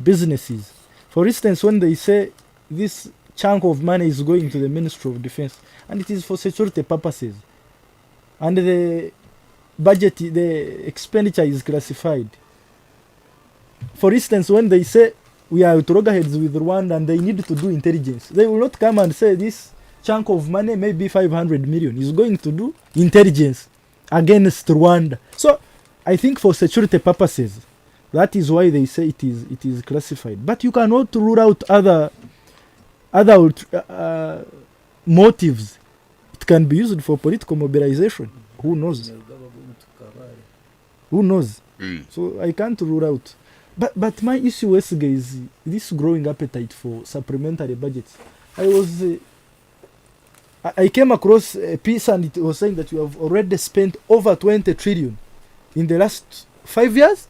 businesses. For instance, when they say this chunk of money is going to the Ministry of Defense, and it is for security purposes, and the budget, the expenditure is classified. For instance, when they say we are at loggerheads with Rwanda and they need to do intelligence, they will not come and say this chunk of money, maybe 500 million, is going to do intelligence against Rwanda. So I think for security purposes, that is why they say it is classified. But you cannot rule out other motives. It can be used for political mobilization. Who knows? Who knows? So I can't rule out. But my issue is this growing appetite for supplementary budgets. I came across a piece and it was saying that you have already spent over 20 trillion in the last 5 years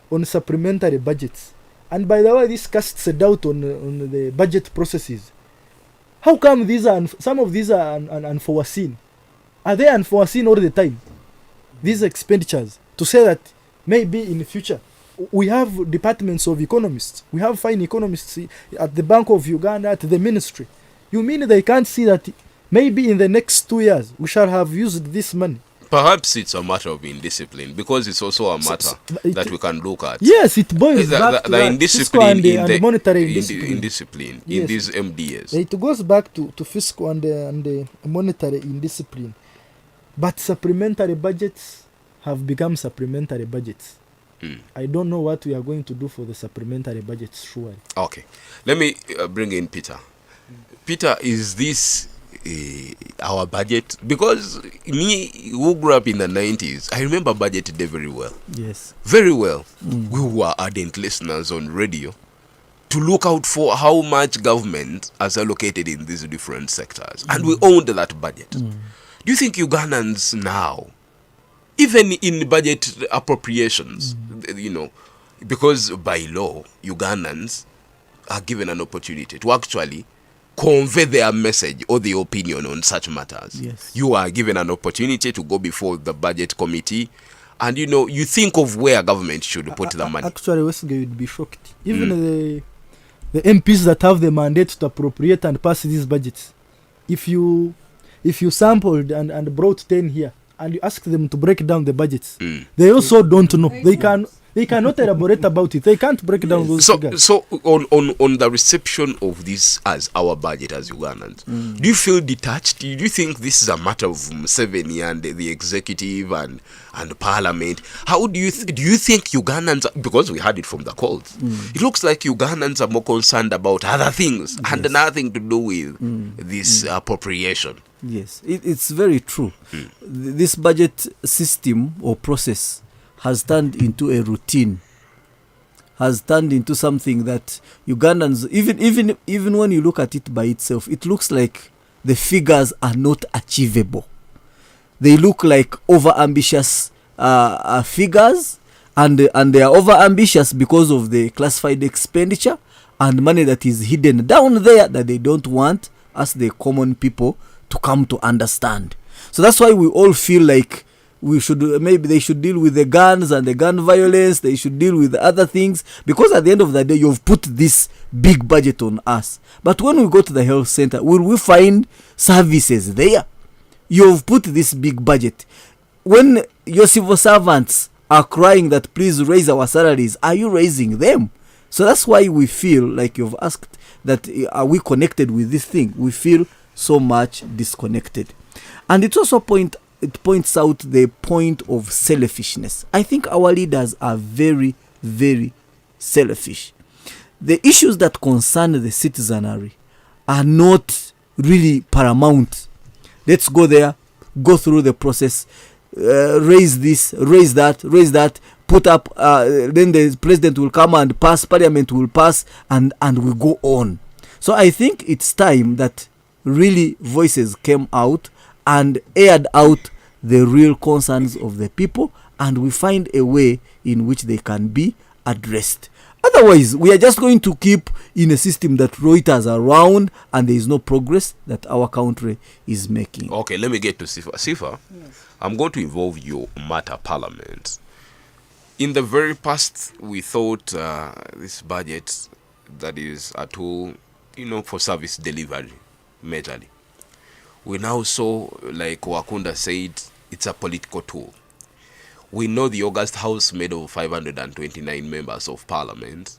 on supplementary budgets. And by the way, this casts a doubt on the budget processes. How come some of these are unforeseen? Are they unforeseen all the time? These expenditures, to say that maybe in the future, we have departments of economists. We have fine economists at the Bank of Uganda, at the ministry. You mean they can't see that maybe in the next 2 years we shall have used this money. Perhaps it's a matter of indiscipline, because it's also a matter that we can look at. Yes, it boils back to the that fiscal indiscipline and monetary indiscipline in Yes. these MDAs. It goes back to fiscal and monetary indiscipline. But supplementary budgets have become supplementary budgets. I don't know what we are going to do for the supplementary budgets, surely. Okay, let me bring in Peter. Peter, is this our budget? Because me, who grew up in the 90s, I remember budget day very well. Yes. Very well. We were ardent listeners on radio to look out for how much government has allocated in these different sectors. And we owned that budget. Do you think Ugandans now, even in budget appropriations, because by law, Ugandans are given an opportunity to actually convey their message or their opinion on such matters. Yes. You are given an opportunity to go before the budget committee, and you think of where government should put the money. Actually, Westgate would be shocked. Even the MPs that have the mandate to appropriate and pass these budgets, if you sampled and brought 10 here and you ask them to break down the budgets, they also don't know. They cannot elaborate about it. They can't break down those figures. So on the reception of this as our budget as Ugandans, do you feel detached? Do you think this is a matter of Museveni and the executive and parliament? How do you think Ugandans, because we heard it from the calls, it looks like Ugandans are more concerned about other things and nothing to do with this appropriation. Yes, it's very true. This budget system or process has turned into a routine, has turned into something that Ugandans, even when you look at it by itself, it looks like the figures are not achievable. They look like over-ambitious figures, and they are over-ambitious because of the classified expenditure and money that is hidden down there that they don't want us, the common people, to come to understand. So that's why we all feel like maybe they should deal with the guns and the gun violence. They should deal with other things, because at the end of the day, you've put this big budget on us. But when we go to the health center, will we find services there? You've put this big budget. When your civil servants are crying that please raise our salaries, are you raising them? So that's why we feel like you've asked that are we connected with this thing? We feel so much disconnected. And it also points out the point of selfishness. I think our leaders are very, very selfish. The issues that concern the citizenry are not really paramount. Let's go there, go through the process, raise this, raise that, put up, then the president will come and pass, parliament will pass, and we go on. So I think it's time that really voices came out and aired out the real concerns of the people, and we find a way in which they can be addressed. Otherwise, we are just going to keep in a system that loiters around and there is no progress that our country is making. Okay, let me get to Sifa. Sifa, yes. I'm going to involve your matter, Parliament. In the very past, we thought this budget that is a tool, for service delivery, majorly. We now saw, like Wakunda said, it's a political tool. We know the August House made of 529 members of Parliament.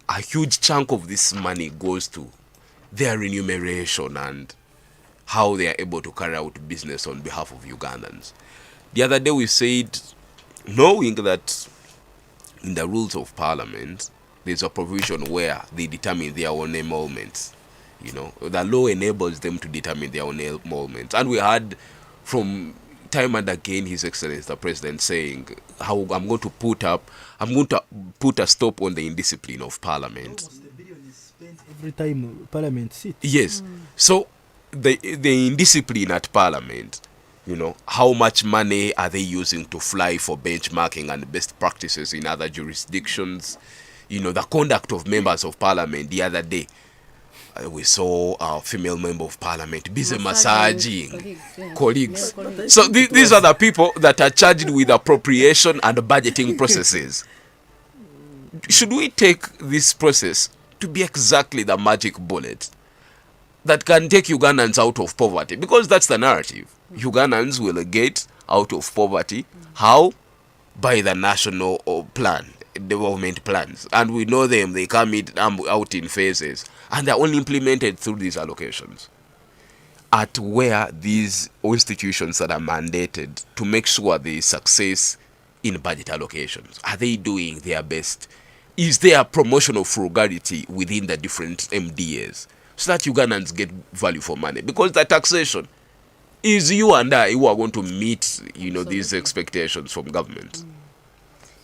A huge chunk of this money goes to their remuneration and how they are able to carry out business on behalf of Ugandans. The other day we said, knowing that in the rules of Parliament, there's a provision where they determine their own emoluments. The law enables them to determine their own emoluments. And we heard from time and again His Excellency the President saying how I'm going to put a stop on the indiscipline of Parliament. Almost $1 billion is spent every time Parliament sits. Yes. So the indiscipline at Parliament, how much money are they using to fly for benchmarking and best practices in other jurisdictions? The conduct of members of Parliament the other day. We saw a female member of Parliament busy massaging colleagues. So these are the people that are charged with appropriation and budgeting processes. Should we take this process to be exactly the magic bullet that can take Ugandans out of poverty, because that's the narrative. Ugandans will get out of poverty. How? By the national plan, development plans, and we know them. They come out in phases, and they're only implemented through these allocations. At where these institutions that are mandated to make sure there is success in budget allocations, are they doing their best? Is there promotion of frugality within the different MDAs so that Ugandans get value for money? Because the taxation is you and I who are going to meet, these expectations from government.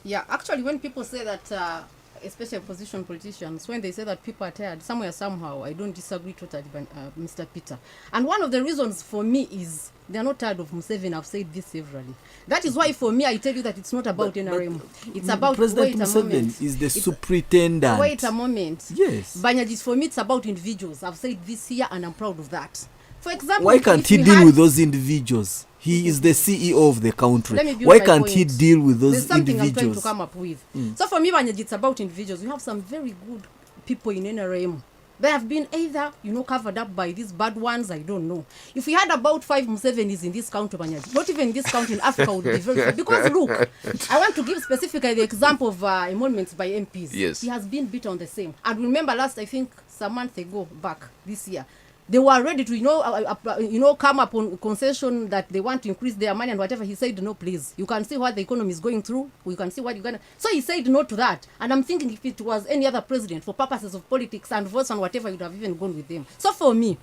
Yeah, actually, when people say that, especially opposition politicians, when they say that people are tired, somehow, I don't disagree totally with Mr. Peter. And one of the reasons for me is they are not tired of Museveni. I've said this severally. That is why, for me, I tell you that it's not about NRM. It's about President Museveni is the superintendent. Wait a moment. Yes. Banyajis, for me, it's about individuals. I've said this here, and I'm proud of that. For example, why can't he deal with those individuals? He is the CEO of the country. Why can't he deal with those There's something individuals? I'm trying to come up with. So for me, Banyaji, it's about individuals. We have some very good people in NRM. They have been either, covered up by these bad ones, I don't know. If we had about 5 Musevenis in this country, Banyaji, not even in this country, in Africa would be very good. Because look, I want to give specifically the example of emoluments by MPs. Yes. He has been beat on the same. And remember I think, some month ago, back this year, they were ready to, come up on concession that they want to increase their money and whatever. He said, no, please. You can see what the economy is going through. You can see what you're going to... So he said no to that. And I'm thinking if it was any other president, for purposes of politics and votes and whatever, you'd have even gone with them. So for me,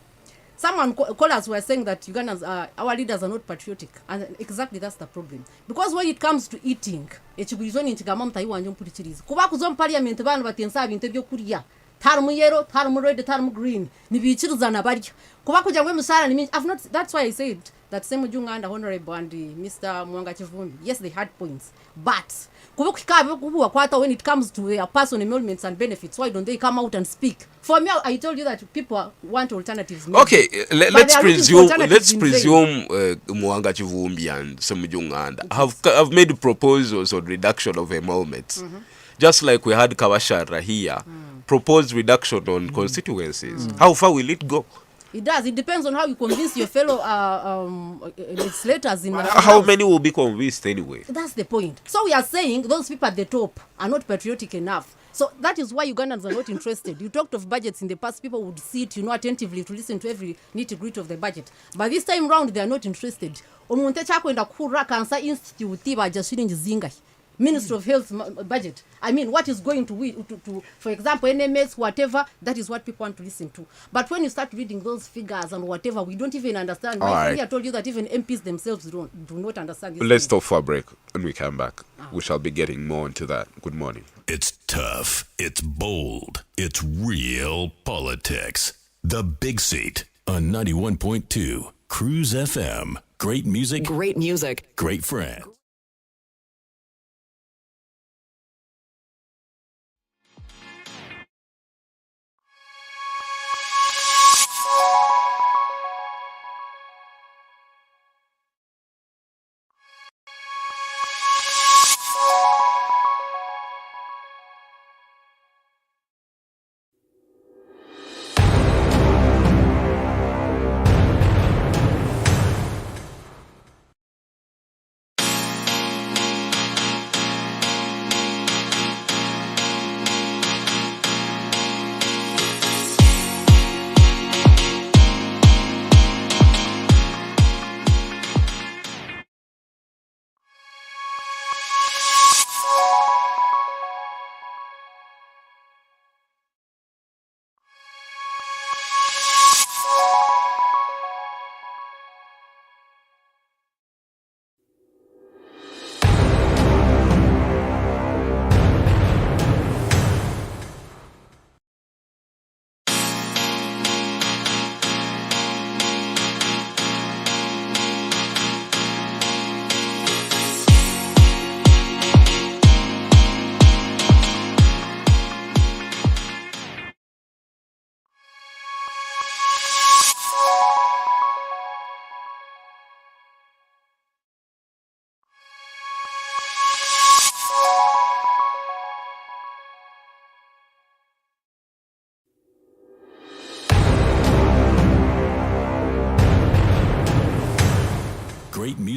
someone callers were saying that Ugandans, our leaders are not patriotic. And exactly that's the problem. Because when it comes to eating, kuba kuzom parliament banu batensa bintu byokurya tarmu yellow, tarmu red, tarmu green. Nibichiruzana baryo. Kuba kuja ngwe musara ni I've not, that's why I said that same Junganda Honorable and Mr. Mwanga Chivumbi, yes, they had points. But when it comes to their personal emoluments and benefits, why don't they come out and speak? For me, I told you that people want alternatives. Okay, let's presume Mwanga Chivumbi and Semujunganda have made proposals on reduction of emoluments. Just like we had Kawashara here, proposed reduction on constituencies. How far will it go? It does. It depends on how you convince your fellow legislators. How many will be convinced anyway? That's the point. So we are saying those people at the top are not patriotic enough. So that is why Ugandans are not interested. You talked of budgets in the past. People would sit, attentively to listen to every nitty-gritty of the budget. But this time round, they are not interested. Cancer Institute, Ministry of Health budget. I mean, what is going to for example, NMS, whatever, that is what people want to listen to. But when you start reading those figures and whatever, we don't even understand. I told you that even MPs themselves do not understand this. Let's stop for a break. When we come back, we shall be getting more into that. Good morning. It's tough. It's bold. It's real politics. The Big Seat on 91.2 Cruise FM. Great music. Great music. Great friends.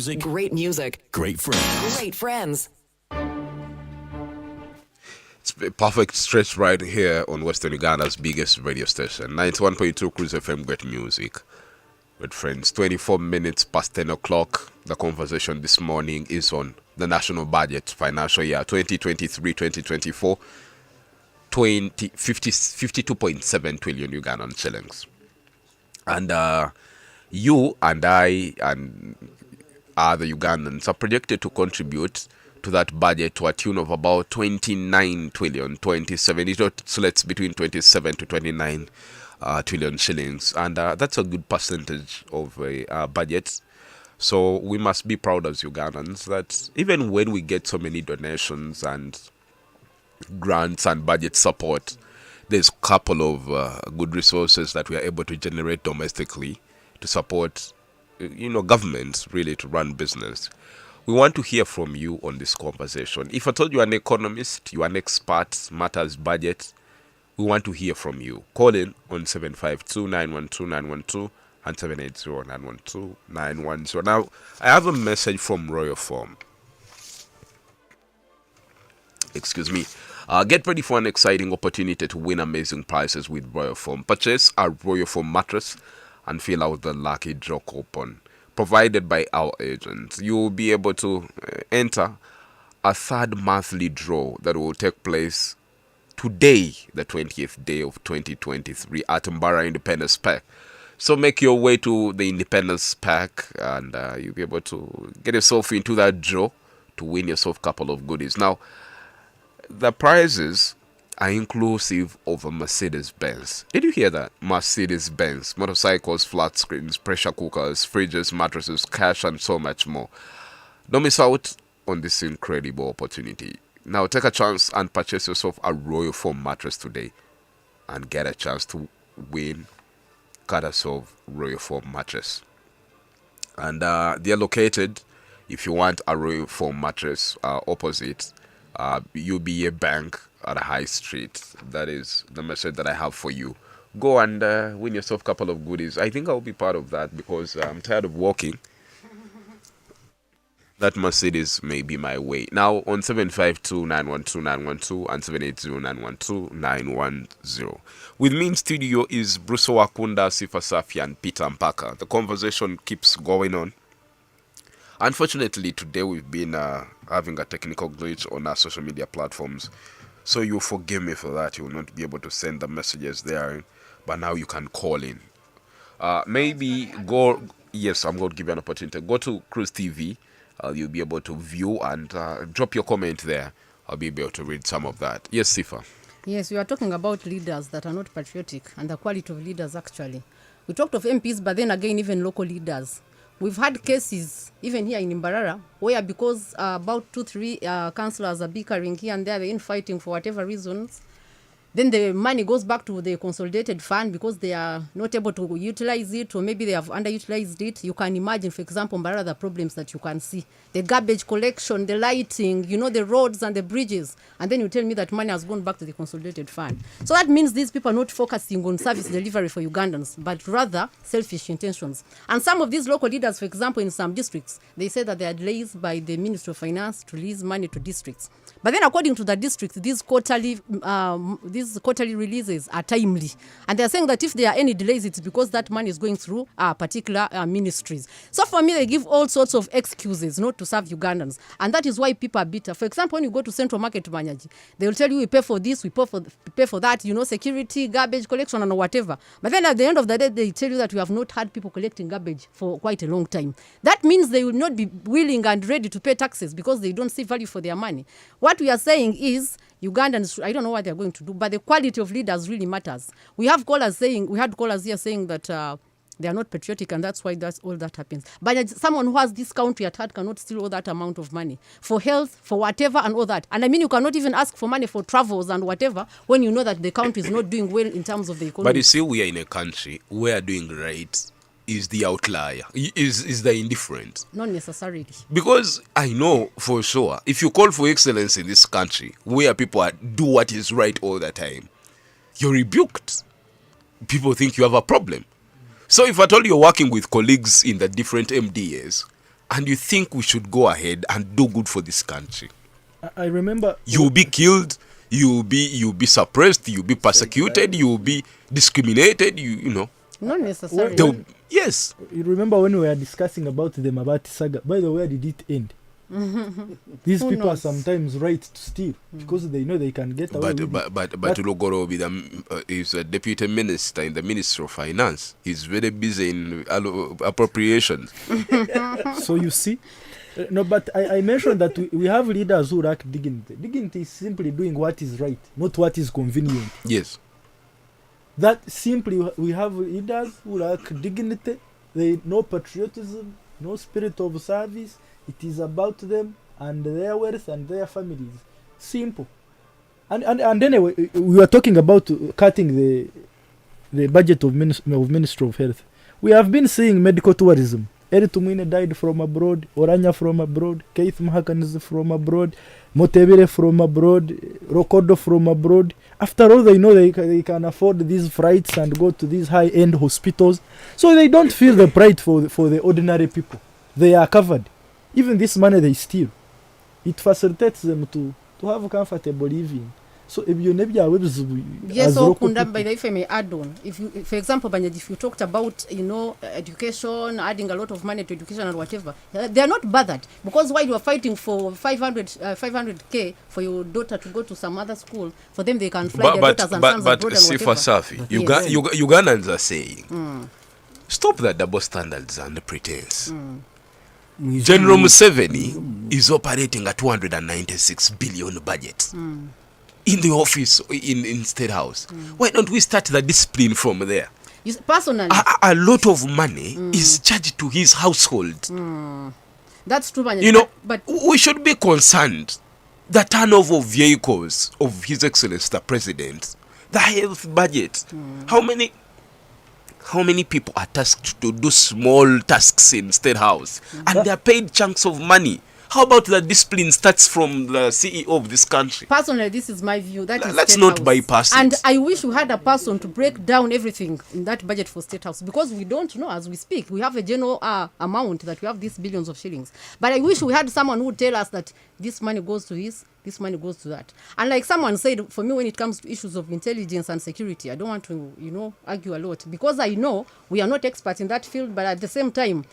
music, Great music. great friends. Great friends. It's a perfect stretch right here on Western Uganda's biggest radio station, 91.2 Cruise FM. Great music. With friends, 24 minutes past 10 o'clock. The conversation this morning is on the national budget, financial year 2023-2024, 52.7 trillion Ugandan shillings. And you and I and other Ugandans are projected to contribute to that budget to a tune of about 29 trillion, 27. It oscillates between 27 to 29 trillion shillings, and that's a good percentage of a budget. So we must be proud as Ugandans that even when we get so many donations and grants and budget support, there's a couple of good resources that we are able to generate domestically to support, governments really to run business. We want to hear from you on this conversation. If I told you an economist, you are an expert, matters budget, we want to hear from you. Call in on 752-912-912 and 780-912-910. Now, I have a message from Royal Form. Excuse me. Get ready for an exciting opportunity to win amazing prizes with Royal Form. Purchase a Royal Form mattress and fill out the lucky draw coupon provided by our agents. You will be able to enter a third monthly draw that will take place today, the 20th day of 2023 at Mbara Independence Park. So make your way to the Independence Park and you'll be able to get yourself into that draw to win yourself a couple of goodies. Now, the prizes are inclusive of a Mercedes-Benz. Did you hear that? Mercedes-Benz. Motorcycles, flat screens, pressure cookers, fridges, mattresses, cash, and so much more. Don't miss out on this incredible opportunity. Now take a chance and purchase yourself a Royal Form mattress today and get a chance to win courtesy of Royal Form mattress. And they are located, if you want a Royal Form mattress, opposite UBA Bank at a High Street. That is the message that I have for you. Go and win yourself a couple of goodies. I think I'll be part of that because I'm tired of walking. That Mercedes may be my way. Now on 752-912-912 and 780-912-910. With me in studio is Bruce Wakunda, Sifa Safi, and Peter Mpaka. The conversation keeps going on. Unfortunately, today we've been having a technical glitch on our social media platforms. So you'll forgive me for that. You will not be able to send the messages there. But now you can call in. Maybe go... Yes, I'm going to give you an opportunity. Go to Cruise TV. You'll be able to view and drop your comment there. I'll be able to read some of that. Yes, Sifa. Yes, we are talking about leaders that are not patriotic and the quality of leaders actually. We talked of MPs, but then again, even local leaders. We've had cases, even here in Mbarara, where because about 2-3 councillors are bickering here and there, they're infighting for whatever reasons, then the money goes back to the consolidated fund because they are not able to utilize it, or maybe they have underutilized it. You can imagine, for example, Mbarara, the problems that you can see. The garbage collection, the lighting, the roads and the bridges. And then you tell me that money has gone back to the consolidated fund. So that means these people are not focusing on service delivery for Ugandans, but rather selfish intentions. And some of these local leaders, for example, in some districts, they say that they are delays by the Ministry of Finance to release money to districts. But then according to the districts, these quarterly releases are timely. And they're saying that if there are any delays, it's because that money is going through particular ministries. So for me, they give all sorts of excuses not to serve Ugandans. And that is why people are bitter. For example, when you go to Central Market Manyaji, they will tell you we pay for this, we pay for that, security, garbage collection and whatever. But then at the end of the day, they tell you that we have not had people collecting garbage for quite a long time. That means they will not be willing and ready to pay taxes because they don't see value for their money. What we are saying is Ugandans, I don't know what they're going to do, but the quality of leaders really matters. We had callers here saying that they are not patriotic, and that's why all that happens. But someone who has this country at heart cannot steal all that amount of money for health, for whatever, and all that. And I mean, you cannot even ask for money for travels and whatever when you know that the country is not doing well in terms of the economy. But you see, we are in a country where doing right is the outlier, is the indifferent. Not necessarily. Because I know for sure, if you call for excellence in this country, where people do what is right all the time, you're rebuked. People think you have a problem. So if at all you're working with colleagues in the different MDAs, and you think we should go ahead and do good for this country. I remember You'll be killed, you'll be suppressed, you'll be persecuted, you'll be discriminated, you know. Not necessarily. Yes. You remember when we were discussing about the Mabati saga? By the way, where did it end? These Who people knows? are sometimes right to steal because they know they can get away with it. But Logoro is a deputy minister in the Ministry of Finance. He's very busy in appropriations. So you see, no, but I mentioned that we have leaders who lack dignity. Dignity is simply doing what is right, not what is convenient. Yes. That simply we have leaders who lack dignity. They no patriotism, no spirit of service. It is about them and their wealth and their families. Simple. And anyway, we were talking about cutting the budget of Ministry of Health. We have been seeing medical tourism. Eri Tumwine died from abroad, Oranya from abroad, Keith Mahakan is from abroad, Motebere from abroad, Rokodo from abroad. After all, they know they can afford these flights and go to these high-end hospitals. So they don't feel the pride for the ordinary people. They are covered. Even this money they steal. It facilitates them to have a comfortable living. So if you never yes, so Kunda, by the if I may add on, if you, for example, Banyad, if you talked about, education, adding a lot of money to education and whatever, they are not bothered because while you are fighting for 500k for your daughter to go to some other school, for them they can fly their daughters and sons abroad and whatever. But Safi, Ugandans are saying, stop the double standards and the pretense. General Museveni is operating a 296 billion budget. In the office, in State House. Why don't we start the discipline from there? Personally, a lot of money is charged to his household. That's true. But we should be concerned. The turnover of vehicles of His Excellency the President, the health budget. How many people are tasked to do small tasks in State House, and they are paid chunks of money? How about the discipline starts from the CEO of this country? Personally, this is my view. Let's not bypass it. And I wish we had a person to break down everything in that budget for State House, because we don't know as we speak. We have a general amount that we have these billions of shillings. But I wish we had someone who would tell us that this money goes to this money goes to that. And like someone said, for me, when it comes to issues of intelligence and security, I don't want to, argue a lot, because I know we are not experts in that field, but at the same time,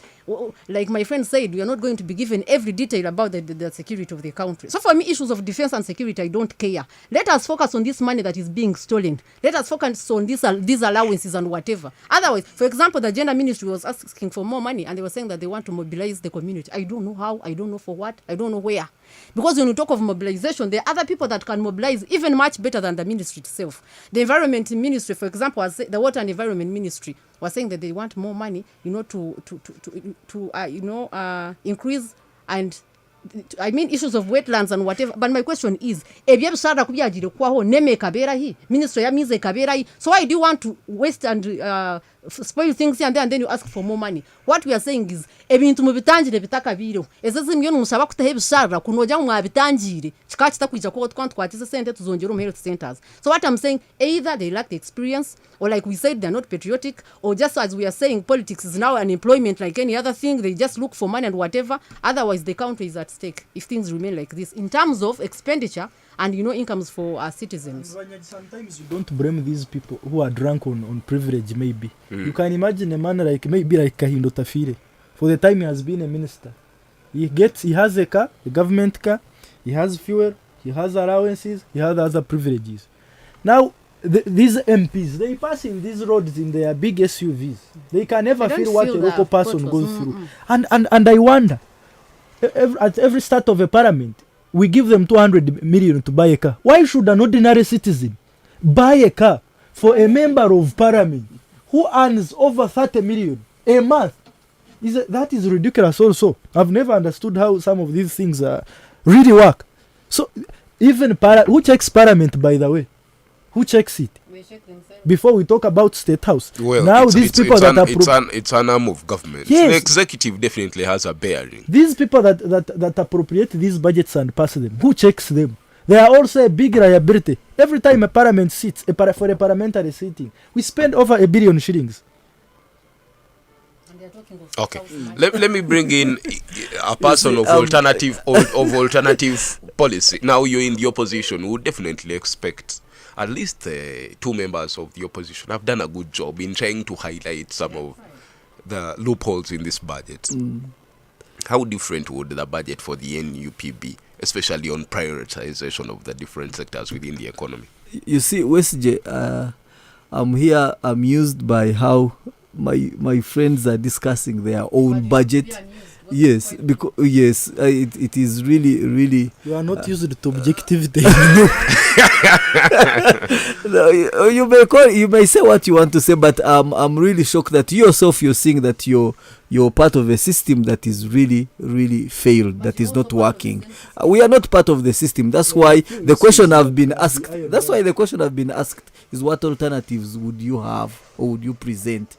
like my friend said, we are not going to be given every detail about the security of the country. So for me, issues of defense and security, I don't care. Let us focus on this money that is being stolen. Let us focus on these allowances and whatever. Otherwise, for example, the gender ministry was asking for more money, and they were saying that they want to mobilize the community. I don't know how, I don't know for what, I don't know where. Because when you talk of mobilization, there are other people that can mobilize even much better than the ministry itself. The environment ministry, for example, the water and environment ministry was saying that they want more money, to increase and issues of wetlands and whatever. But my question is, so why do you want to waste and spoil things here and then you ask for more money? What we are saying is, ebintu mubitangire bitaka biro ezeze myo musaba kutahe bisara kunoja mwabitangire chikachi takwija ko twatise sente tuzongera health centers. So what I'm saying, either they lack the experience, or like we said, they're not patriotic, or just as we are saying, politics is now an employment like any other thing. They just look for money and whatever. Otherwise the country is at stake if things remain like this in terms of expenditure and incomes for our citizens. Sometimes you don't blame these people who are drunk on privilege. Maybe you can imagine a man like Kahindo Tafire. For the time he has been a minister, he has a car, a government car, he has fuel, he has allowances, he has other privileges. Now these MPs, they pass in these roads in their big SUVs. They can never feel what a local person goes through. And I wonder, at every start of a parliament, we give them 200 million to buy a car. Why should an ordinary citizen buy a car for a member of parliament who earns over 30 million a month? That is ridiculous also. I've never understood how some of these things really work. So even who checks parliament, by the way? Who checks it? We check themselves. Before we talk about State House. Well, now it's an arm of government. Yes. The executive definitely has a bearing. These people that appropriate these budgets and pass them, who checks them? They are also a big liability. Every time a parliament sits, for a parliamentary sitting, we spend over 1 billion shillings. Okay, let me bring in a person of alternative policy. Now you're in the opposition. We would definitely expect at least 2 members of the opposition have done a good job in trying to highlight some of the loopholes in this budget. How different would the budget for the NUP be, especially on prioritization of the different sectors within the economy? You see, West J, I'm here amused by how my friends are discussing their own budget. Yes, because it is really. You are not used to objectivity. No, you may say what you want to say, but I'm really shocked that you're seeing that you're part of a system that is really failed, that is not working. We are not part of the system. That's why the question I've been asked. That's why the question I've been asked is, what alternatives would you have or would you present?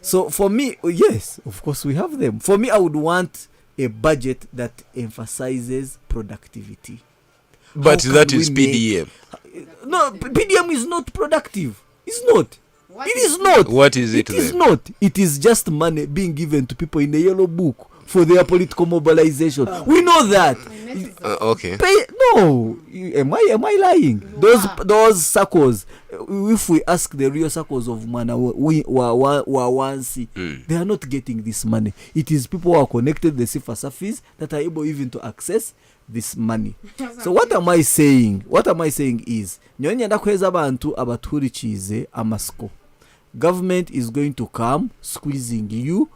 So for me, yes, of course we have them. For me, I would want a budget that emphasizes productivity. But that is PDM. No, PDM is not productive. It's not. It is not. What is it? It is not. It is just money being given to people in the yellow book for their political mobilization. We know that. Okay. No, am I lying? Those circles. If we ask the real circles of Mana, they are not getting this money. It is people who are connected to the civil service that are able even to access this money. So what am I saying? What am I saying is, government is going to come squeezing you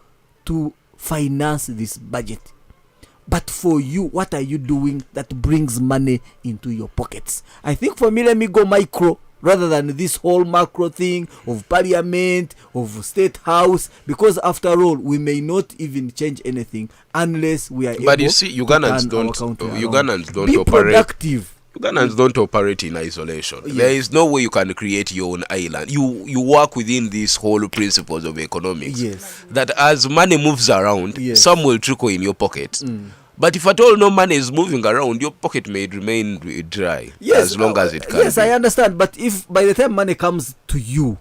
to finance this budget. But for you, what are you doing that brings money into your pockets? I think for me, let me go micro rather than this whole macro thing of parliament, of state house, because after all, we may not even change anything unless we are able. But you see, Ugandans don't be operate. Productive. Ugandans don't operate in isolation. Yes. There is no way you can create your own island. You work within these whole principles of economics. Yes. That as money moves around, yes, some will trickle in your pocket. But if at all no money is moving around, your pocket may remain dry, yes, as long as it can. Yes, be. I understand. But if by the time money comes to you,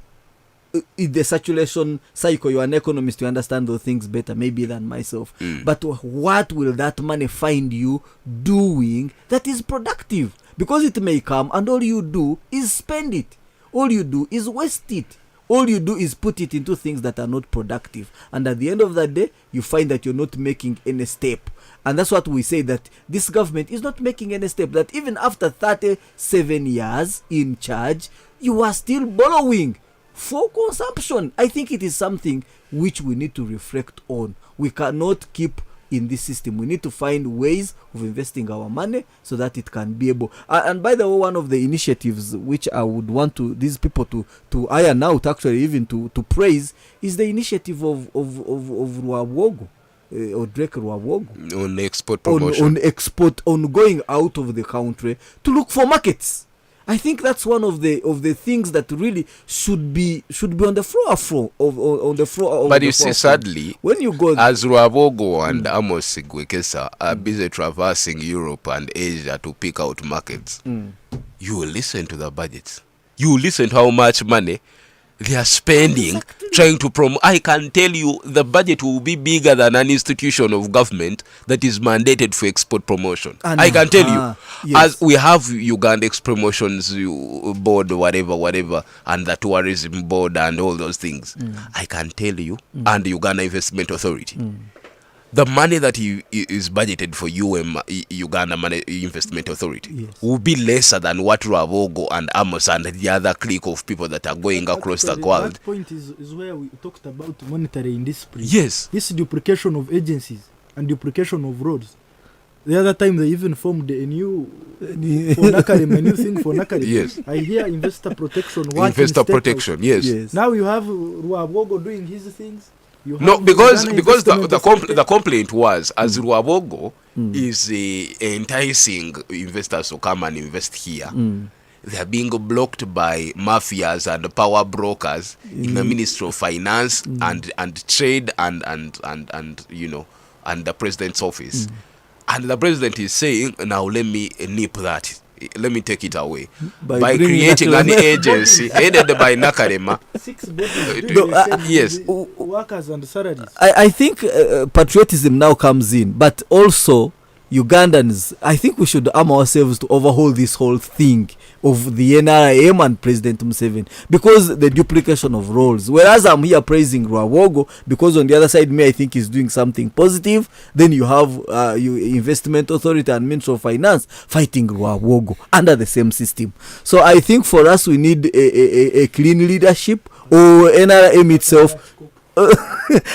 in the saturation cycle, you're an economist, you understand those things better maybe than myself. But what will that money find you doing that is productive? Because it may come and all you do is spend it. All you do is waste it. All you do is put it into things that are not productive. And at the end of the day, you find that you're not making any step. And that's what we say, that this government is not making any step. That even after 37 years in charge, you are still borrowing for consumption. I think it is something which we need to reflect on. We cannot keep in this system. We need to find ways of investing our money so that it can be able. And by the way, one of the initiatives which I would want to these people to iron out, actually even to praise, is the initiative of Ruawogo. Or Drake Ruawogo on export promotion, on going out of the country to look for markets. I think that's one of the things that really should be on the floor on the floor. But you see, sadly, when you go as Ruawogo and Amos Sigwekesa are busy traversing Europe and Asia to pick out markets, you will listen to the budgets. You will listen to how much money they are spending trying to promote. I can tell you the budget will be bigger than an institution of government that is mandated for export promotion. I can tell you, yes, as we have Uganda Export Promotions Board, whatever, and the Tourism Board and all those things. I can tell you, and the Uganda Investment Authority. The money that is budgeted for Uganda Investment Authority, yes, will be lesser than what Ruawogo and Amos and the other clique of people that are going across the world. That point is where we talked about monetary indiscipline. Yes. This duplication of agencies and duplication of roads. The other time they even formed a new thing for Nakari. Yes. I hear investor protection. Investor protection, yes. Now you have Ruawogo doing his things. No, because the complaint was, as Ruawogo is enticing investors to come and invest here, they are being blocked by mafias and power brokers in the Ministry of Finance and Trade and the President's office. And the President is saying, now let me nip that let me take it away, By by bringing creating an Nakalema. agency headed by Nakalema. 6 bodies No, doing the same yes. with the workers and salaries. I think patriotism now comes in, but also Ugandans, I think we should arm ourselves to overhaul this whole thing of the NRM and President Museveni, because the duplication of roles. Whereas I'm here praising Rwawogo, because on the other side, me, I think he's doing something positive. Then you have Investment Authority and Ministry of Finance fighting Rwawogo under the same system. So I think for us, we need a clean leadership, or NRM itself.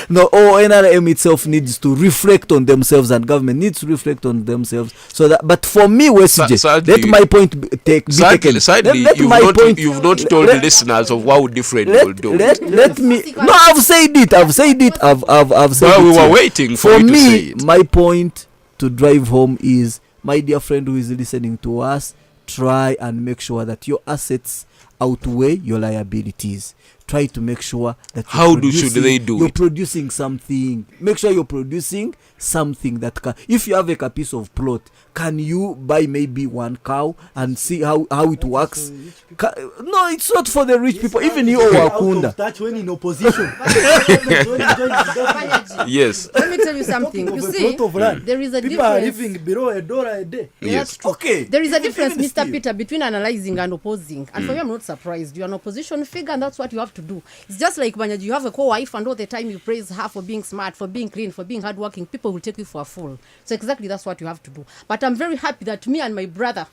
No, or NRM itself needs to reflect on themselves, and government needs to reflect on themselves. So that, but for me, let my point be taken. Sadly, you've not told the listeners of what different will do. Let me. No, I've said it. I've said it. I've said Well, it. we were waiting for you to say me, it. my point to drive home is, my dear friend who is listening to us, try and make sure that your assets outweigh your liabilities. Try to make sure that should they do you're it? producing something. Make sure you're producing something that can. If you have a piece of plot, can you buy maybe one cow and see how it works? No, it's not for the rich people. Even you, Wakunda. That's when in opposition. Yes. Let me tell you something. You see, there is a People are difference. living below $1 a day. Yes. Okay. There is a difference, Even Mr. still. Peter, between analyzing and opposing. And for you, I'm not surprised. You're an opposition figure, and that's what you have to do. It's just like when you have a co-wife, and all the time you praise her for being smart, for being clean, for being hardworking, people will take you for a fool. So exactly that's what you have to do. But I'm very happy that me and my brother,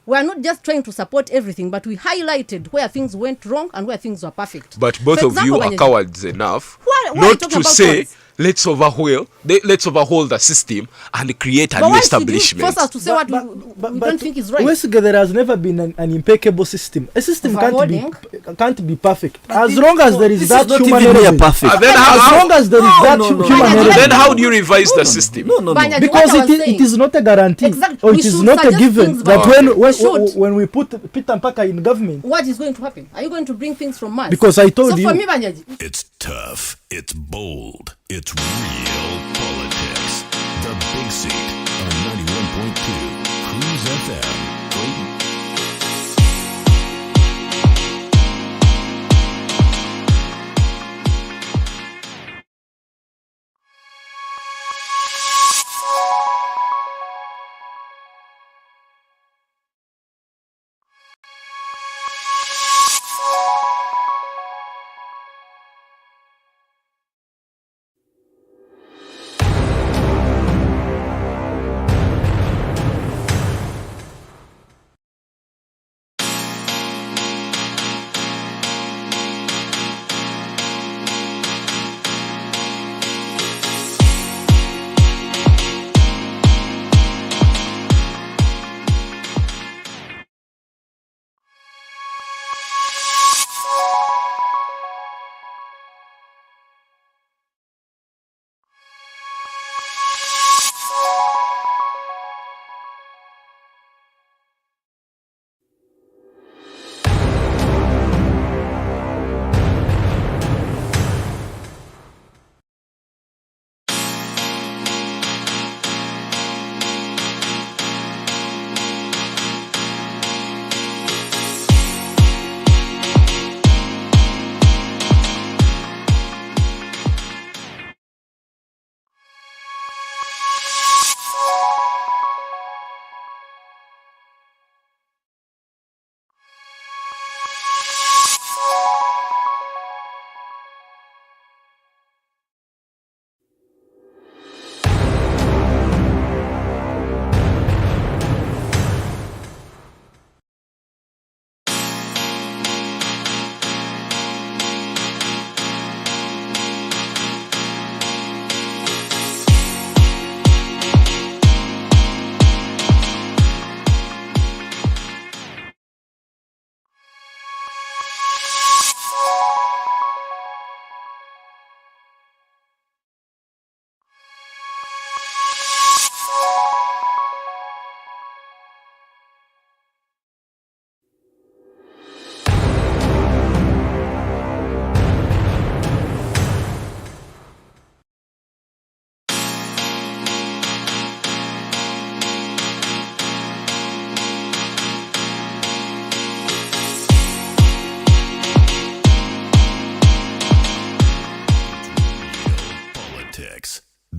we are not just trying to support everything, but we highlighted where things went wrong and where things were perfect. But both For of you example, are when cowards enough Why are you not talking to about say cowards? let's overhaul the system and create a But new why should you establishment. force us to say what we don't think is right? Westgate, there has never been an impeccable system. A system Overholding? can't be perfect. As long as there is This that is not human even near element. perfect. And then As long as there is that human Banyaji, element. Then how do you revise the system? No. Banyaji, Because what I was it saying- is not a guarantee, Exactly. or We it is should not a suggest given things, that but when we should. when we put Peter Mpaka in government. What is going to happen? Are you going to bring things from Mars? Because I told so you. for me, Banyaji, It's tough. It's bold. It's real politics. The Big Seat on 91.2 Cruise FM.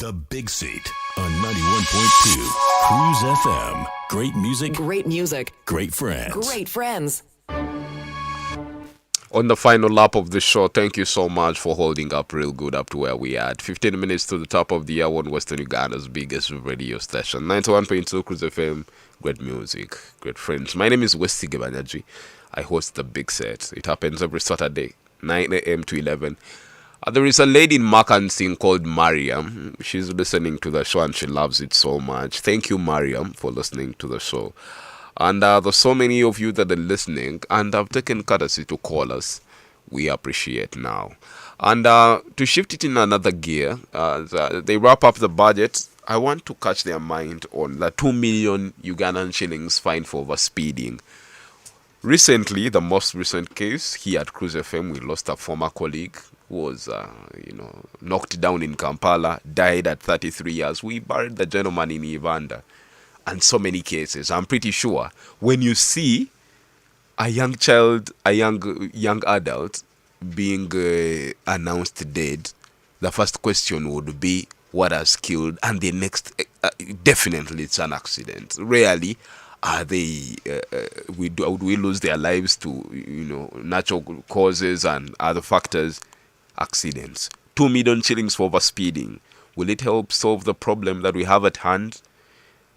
The Big Seat on 91.2 Cruise FM. Great music, Great music. great friends. Great friends. On the final lap of the show, thank you so much for holding up real good up to where we are at. 15 minutes to the top of the hour on Western Uganda's biggest radio station. 91.2 Cruise FM. Great music, great friends. My name is Westige Banyaji. I host The Big Set. It happens every Saturday, 9 a.m. to 11. There is a lady in Makansing called Mariam. She's listening to the show and she loves it so much. Thank you, Mariam, for listening to the show. And there's so many of you that are listening and have taken courtesy to call us. We appreciate now. And to shift it in another gear, they wrap up the budget. I want to catch their mind on the 2 million Ugandan shillings fine for overspeeding. Recently, the most recent case here at Cruise FM, we lost a former colleague who was, knocked down in Kampala, died at 33 years. We buried the gentleman in Uganda. And so many cases. I'm pretty sure when you see a young child, a young adult being announced dead, the first question would be what has killed, and the next, definitely it's an accident. Rarely are they would we lose their lives to natural causes and other factors. Accidents. 2 million shillings for overspeeding. Will it help solve the problem that we have at hand?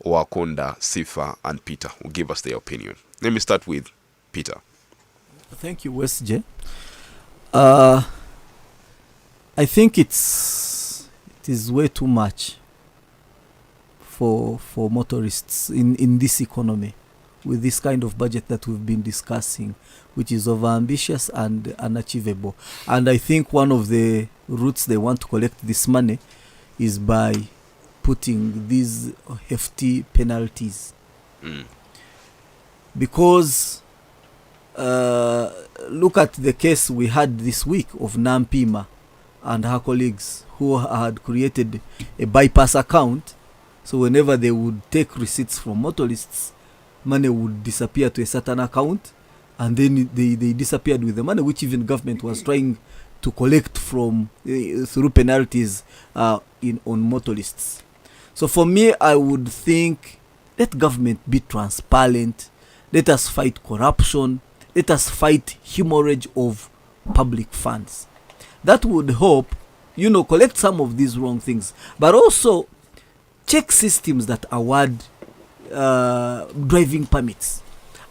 Wakonda, Sifa, and Peter will give us their opinion. Let me start with Peter. Thank you, West J. I think it is way too much for motorists in this economy with this kind of budget that we've been discussing, which is overambitious and unachievable. And I think one of the routes they want to collect this money is by putting these hefty penalties. Because look at the case we had this week of Nampima and her colleagues who had created a bypass account. So whenever they would take receipts from motorists, money would disappear to a certain account, and then they disappeared with the money which even government was trying to collect from through penalties on motorists. So for me, I would think, let government be transparent. Let us fight corruption. Let us fight hemorrhage of public funds. That would help, collect some of these wrong things. But also, check systems that award driving permits.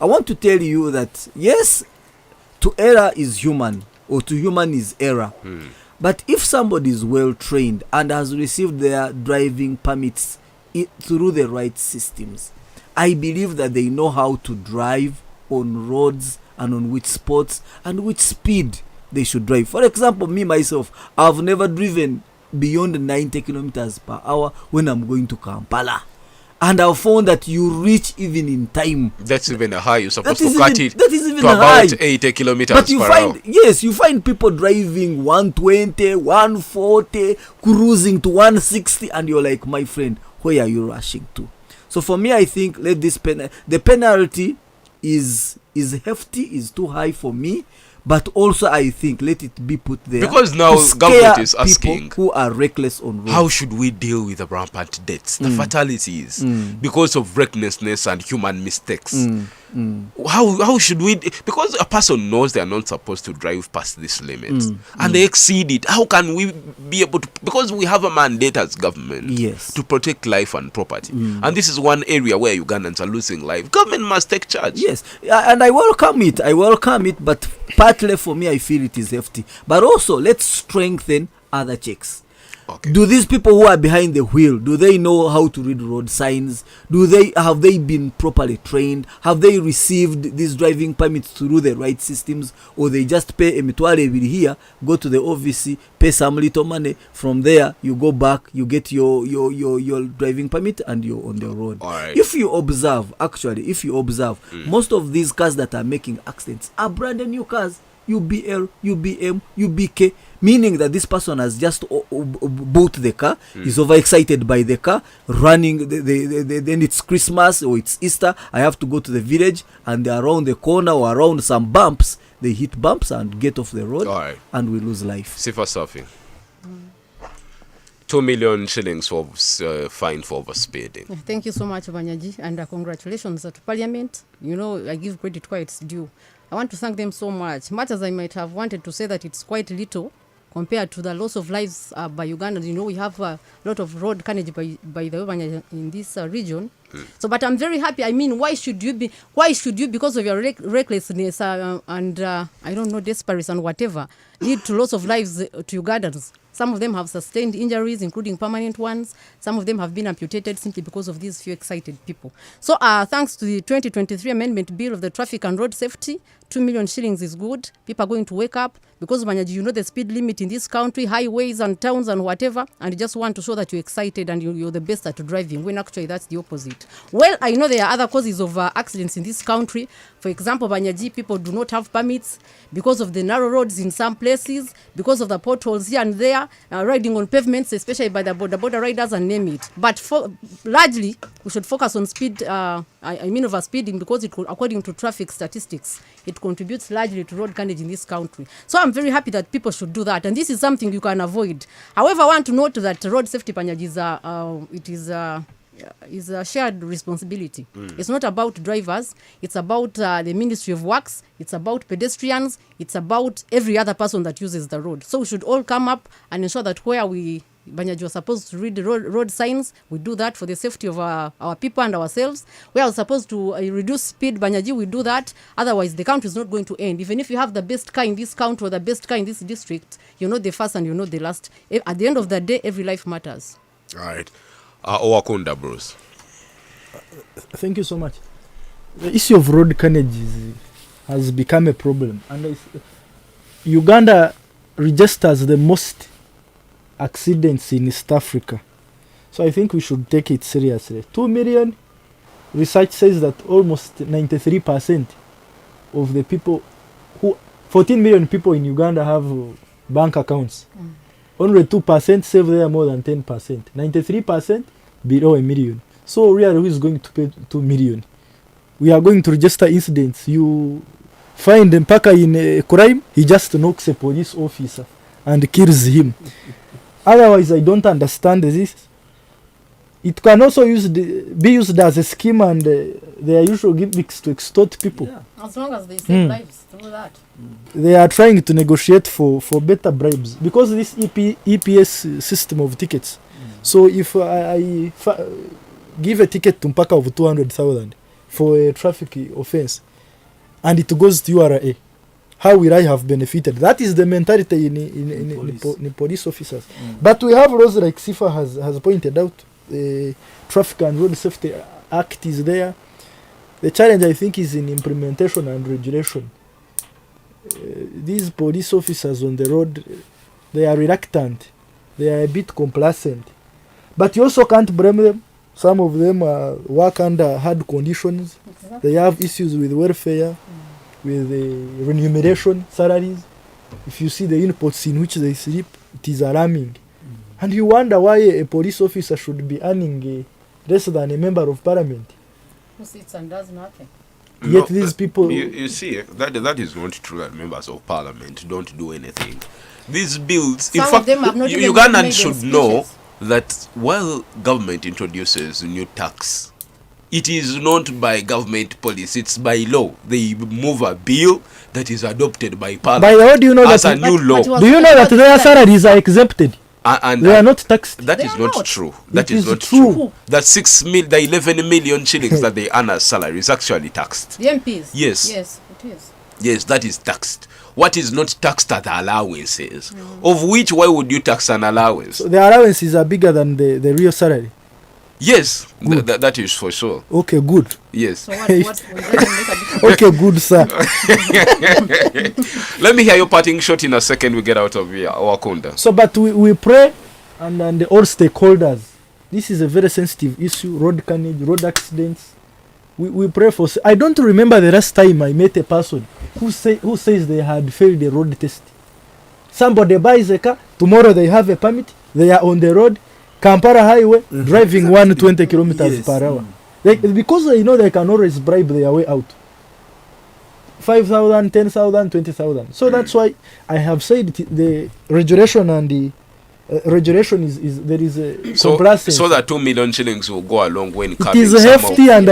I want to tell you that, yes, to error is human, or to human is error. But if somebody is well trained and has received their driving permits through the right systems, I believe that they know how to drive on roads and on which spots and which speed they should drive. For example, me myself, I've never driven beyond 90 kilometers per hour when I'm going to Kampala. And I've found that you reach even in time. That's even a high. You're supposed to cut it that is even to high. about 80 kilometers but you per find, hour. Yes, you find people driving 120, 140, cruising to 160, and you're like, my friend, where are you rushing to? So for me, I think let this the penalty is hefty, is too high for me. But also, I think let it be put there because now to government is scare asking people who are reckless on roads. How should we deal with the rampant deaths, the fatalities, because of recklessness and human mistakes? How should we? Because a person knows they are not supposed to drive past this limit, and they exceed it. How can we be able to? Because we have a mandate as government, yes, to protect life and property, and this is one area where Ugandans are losing life. Government must take charge. Yes, and I welcome it. But partly for me, I feel it is hefty. But also, let's strengthen other checks. Okay. Do these people who are behind the wheel, do they know how to read road signs? Have they been properly trained? Have they received these driving permits through the right systems? Or they just pay a mitwale here, go to the office, pay some little money, from there you go back, you get your driving permit and you're on the road. All right. If you observe, most of these cars that are making accidents are brand new cars. UBL, UBM, UBK, meaning that this person has just bought the car, is overexcited by the car, running, then it's Christmas or it's Easter, I have to go to the village, and they're around the corner or around some bumps, they hit bumps and get off the road, right, and we lose life. Sifa Safi. 2 million shillings for fine for overspeeding. Thank you so much, Banyaji, and congratulations to Parliament. You know, I give credit where it's due. I want to thank them so much. Much as I might have wanted to say that it's quite little compared to the loss of lives by Uganda. You know, we have a lot of road carnage by the way in this region. So, but I'm very happy. I mean, why should you, because of your recklessness and I don't know, desperation and whatever, lead to loss of lives to Ugandans? Some of them have sustained injuries, including permanent ones. Some of them have been amputated simply because of these few excited people. So thanks to the 2023 Amendment Bill of the Traffic and Road Safety, 2 million shillings is good. People are going to wake up because, Banyaji, you know the speed limit in this country, highways and towns and whatever, and you just want to show that you're excited and you're the best at driving, when actually that's the opposite. Well, I know there are other causes of accidents in this country. For example, Banyaji, people do not have permits because of the narrow roads in some places, because of the potholes here and there, riding on pavements, especially by the border riders, and name it. But largely, we should focus on speed, overspeeding, because according to traffic statistics, it contributes largely to road carnage in this country. So I'm very happy that people should do that, and this is something you can avoid. However, I want to note that road safety, Banyaji, is a shared responsibility. It's not about drivers, it's about the Ministry of Works, it's about pedestrians, it's about every other person that uses the road. So we should all come up and ensure that where Banyaji was supposed to read the road signs, we do that for the safety of our people and ourselves. We are supposed to reduce speed, Banyaji, we do that. Otherwise, the country is not going to end. Even if you have the best car in this country or the best car in this district, you're not the first and you're not the last. At the end of the day, every life matters. All right. Owakunda, Bruce. Thank you so much. The issue of road carnage has become a problem, and Uganda registers the most accidents in East Africa. So I think we should take it seriously. 2 million, research says that almost 93% of the people 14 million people in Uganda have bank accounts. Only 2% save there more than 10%. 93% below a million. So really, who is going to pay 2 million? We are going to register incidents. You find Mpaka in a crime, he just knocks a police officer and kills him. Otherwise, I don't understand this. It can also be used as a scheme, and they are usually gimmicks to extort people. Yeah. As long as they save lives through that. They are trying to negotiate for better bribes, because this EPS system of tickets. So if I give a ticket to Mpaka of 200,000 for a traffic offense, and it goes to URA, how will I have benefited? That is the mentality in police officers. But we have laws like Sifa has pointed out. The Traffic and Road Safety Act is there. The challenge, I think, is in implementation and regulation. These police officers on the road, they are reluctant. They are a bit complacent. But you also can't blame them. Some of them work under hard conditions. Exactly. They have issues with welfare, with remuneration, salaries. If you see the inputs in which they sleep, it is alarming. And you wonder why a police officer should be earning less than a member of parliament. Who sits and does nothing. Yet these people... You see, that is not true that members of parliament don't do anything. These bills... Some in fact, Ugandans should know that while government introduces new tax, it is not by government policy, it's by law. They move a bill that is adopted by parliament. By the way, do you know as that a new law. Do you know that their salaries are exempted? And they are not taxed. That is not true. That is not true. That the 11 million shillings that they earn as salary is actually taxed. The MPs? Yes. Yes, it is. Yes, that is taxed. What is not taxed are the allowances. Of which, why would you tax an allowance? So the allowances are bigger than the real salary? Yes, that is for sure. Okay, good. Yes. So what okay, good, sir. Let me hear your parting shot in a second. We get out of here, Wakunda. So, but we pray, and all stakeholders. This is a very sensitive issue. Road carnage, road accidents. We pray for. I don't remember the last time I met a person who says they had failed a road test. Somebody buys a car. Tomorrow they have a permit. They are on the road. Kampala Highway, driving 120 kilometers per hour. Because they know they can always bribe their way out. 5,000, 10,000, 20,000. So that's why I have said the regulation and the regulation is there is a So complacency. so that 2 million shillings will go a long way in It cutting is some hefty, of and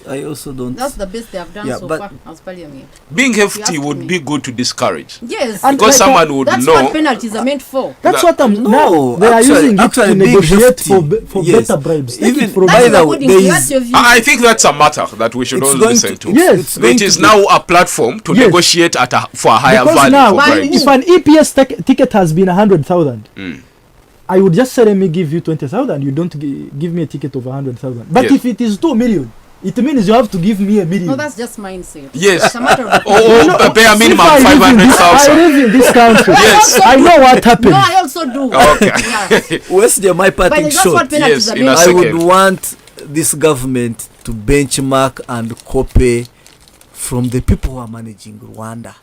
I also don't. That's the best they have done Yeah, so but- far as parliament. being You hefty asked would me. be good to discourage. Yes, And Because like, someone would that's know. what penalties are meant for. That's That- what I'm No, now. They are actually- using it actually to being negotiate hefty, for yes. better bribes. Take Even it from by That's the way, according there to is- that's your view. I think that's a matter that we should It's all going listen to. Yes. it's going It is to now a platform to Yes. negotiate for a higher because value now, for Why- bribes. if an EPS ticket has been 100,000, I would just say, let me give you 20,000. You don't give me a ticket of 100,000. But Yes. if it is 2 million, it means you have to give me a million. No, that's just mindset. Yes. It's a matter of Or a bare minimum If I live in this- I 500,000. live in this country. Yes. I know what happened. No, I also do. Okay. Yeah. Where's my But parting that's shot? what penalties Yes, are in meant a I for. second. would want this government to benchmark and copy from the people who are managing Rwanda.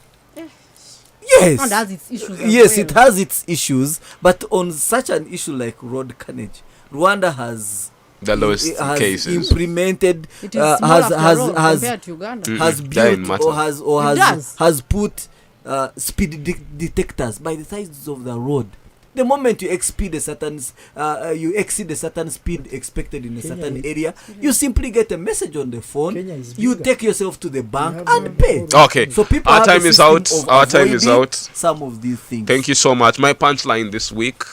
Yes. Rwanda has its issues as Yes, well. it has its issues, but on such an issue like road carnage, Rwanda has The lowest has cases. implemented, It is small after all compared to Uganda. has That built matter. or It does. has put speed detectors by the sides of the road. The moment you exceed a certain speed expected in a certain area, you simply get a message on the phone. Kenya is You bigger. take yourself to the bank have and pay. Okay. So people Our have a time is system out. of Our time is avoiding out. some of these things. Thank you so much. My punchline this week: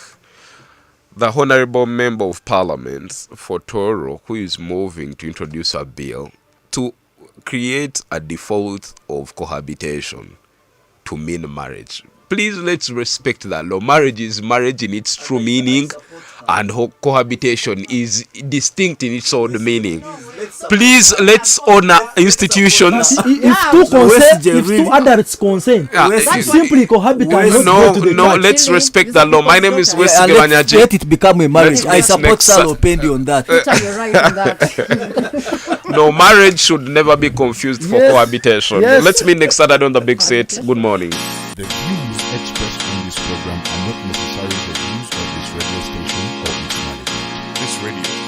the Honorable Member of Parliament for Toro, who is moving to introduce a bill to create a default of cohabitation to mean marriage. Please, let's respect that law. Marriage is marriage in its true meaning, and cohabitation is distinct in its own meaning. Please, let's honor institutions. If two West if two really- adults consent, Yeah, West it's- simply cohabit and not no, go to the no, church. let's respect that law. My name is West Yeah, Gabanyaji. let it become a marriage. I Let's support next- Sal Opendi on that. Peter, you're right on that. No, marriage should never be confused for Yes. cohabitation. Yes. Let's meet next Saturday on the big set. Good morning. The views expressed on this program are not necessarily the views of this radio station or its management. This radio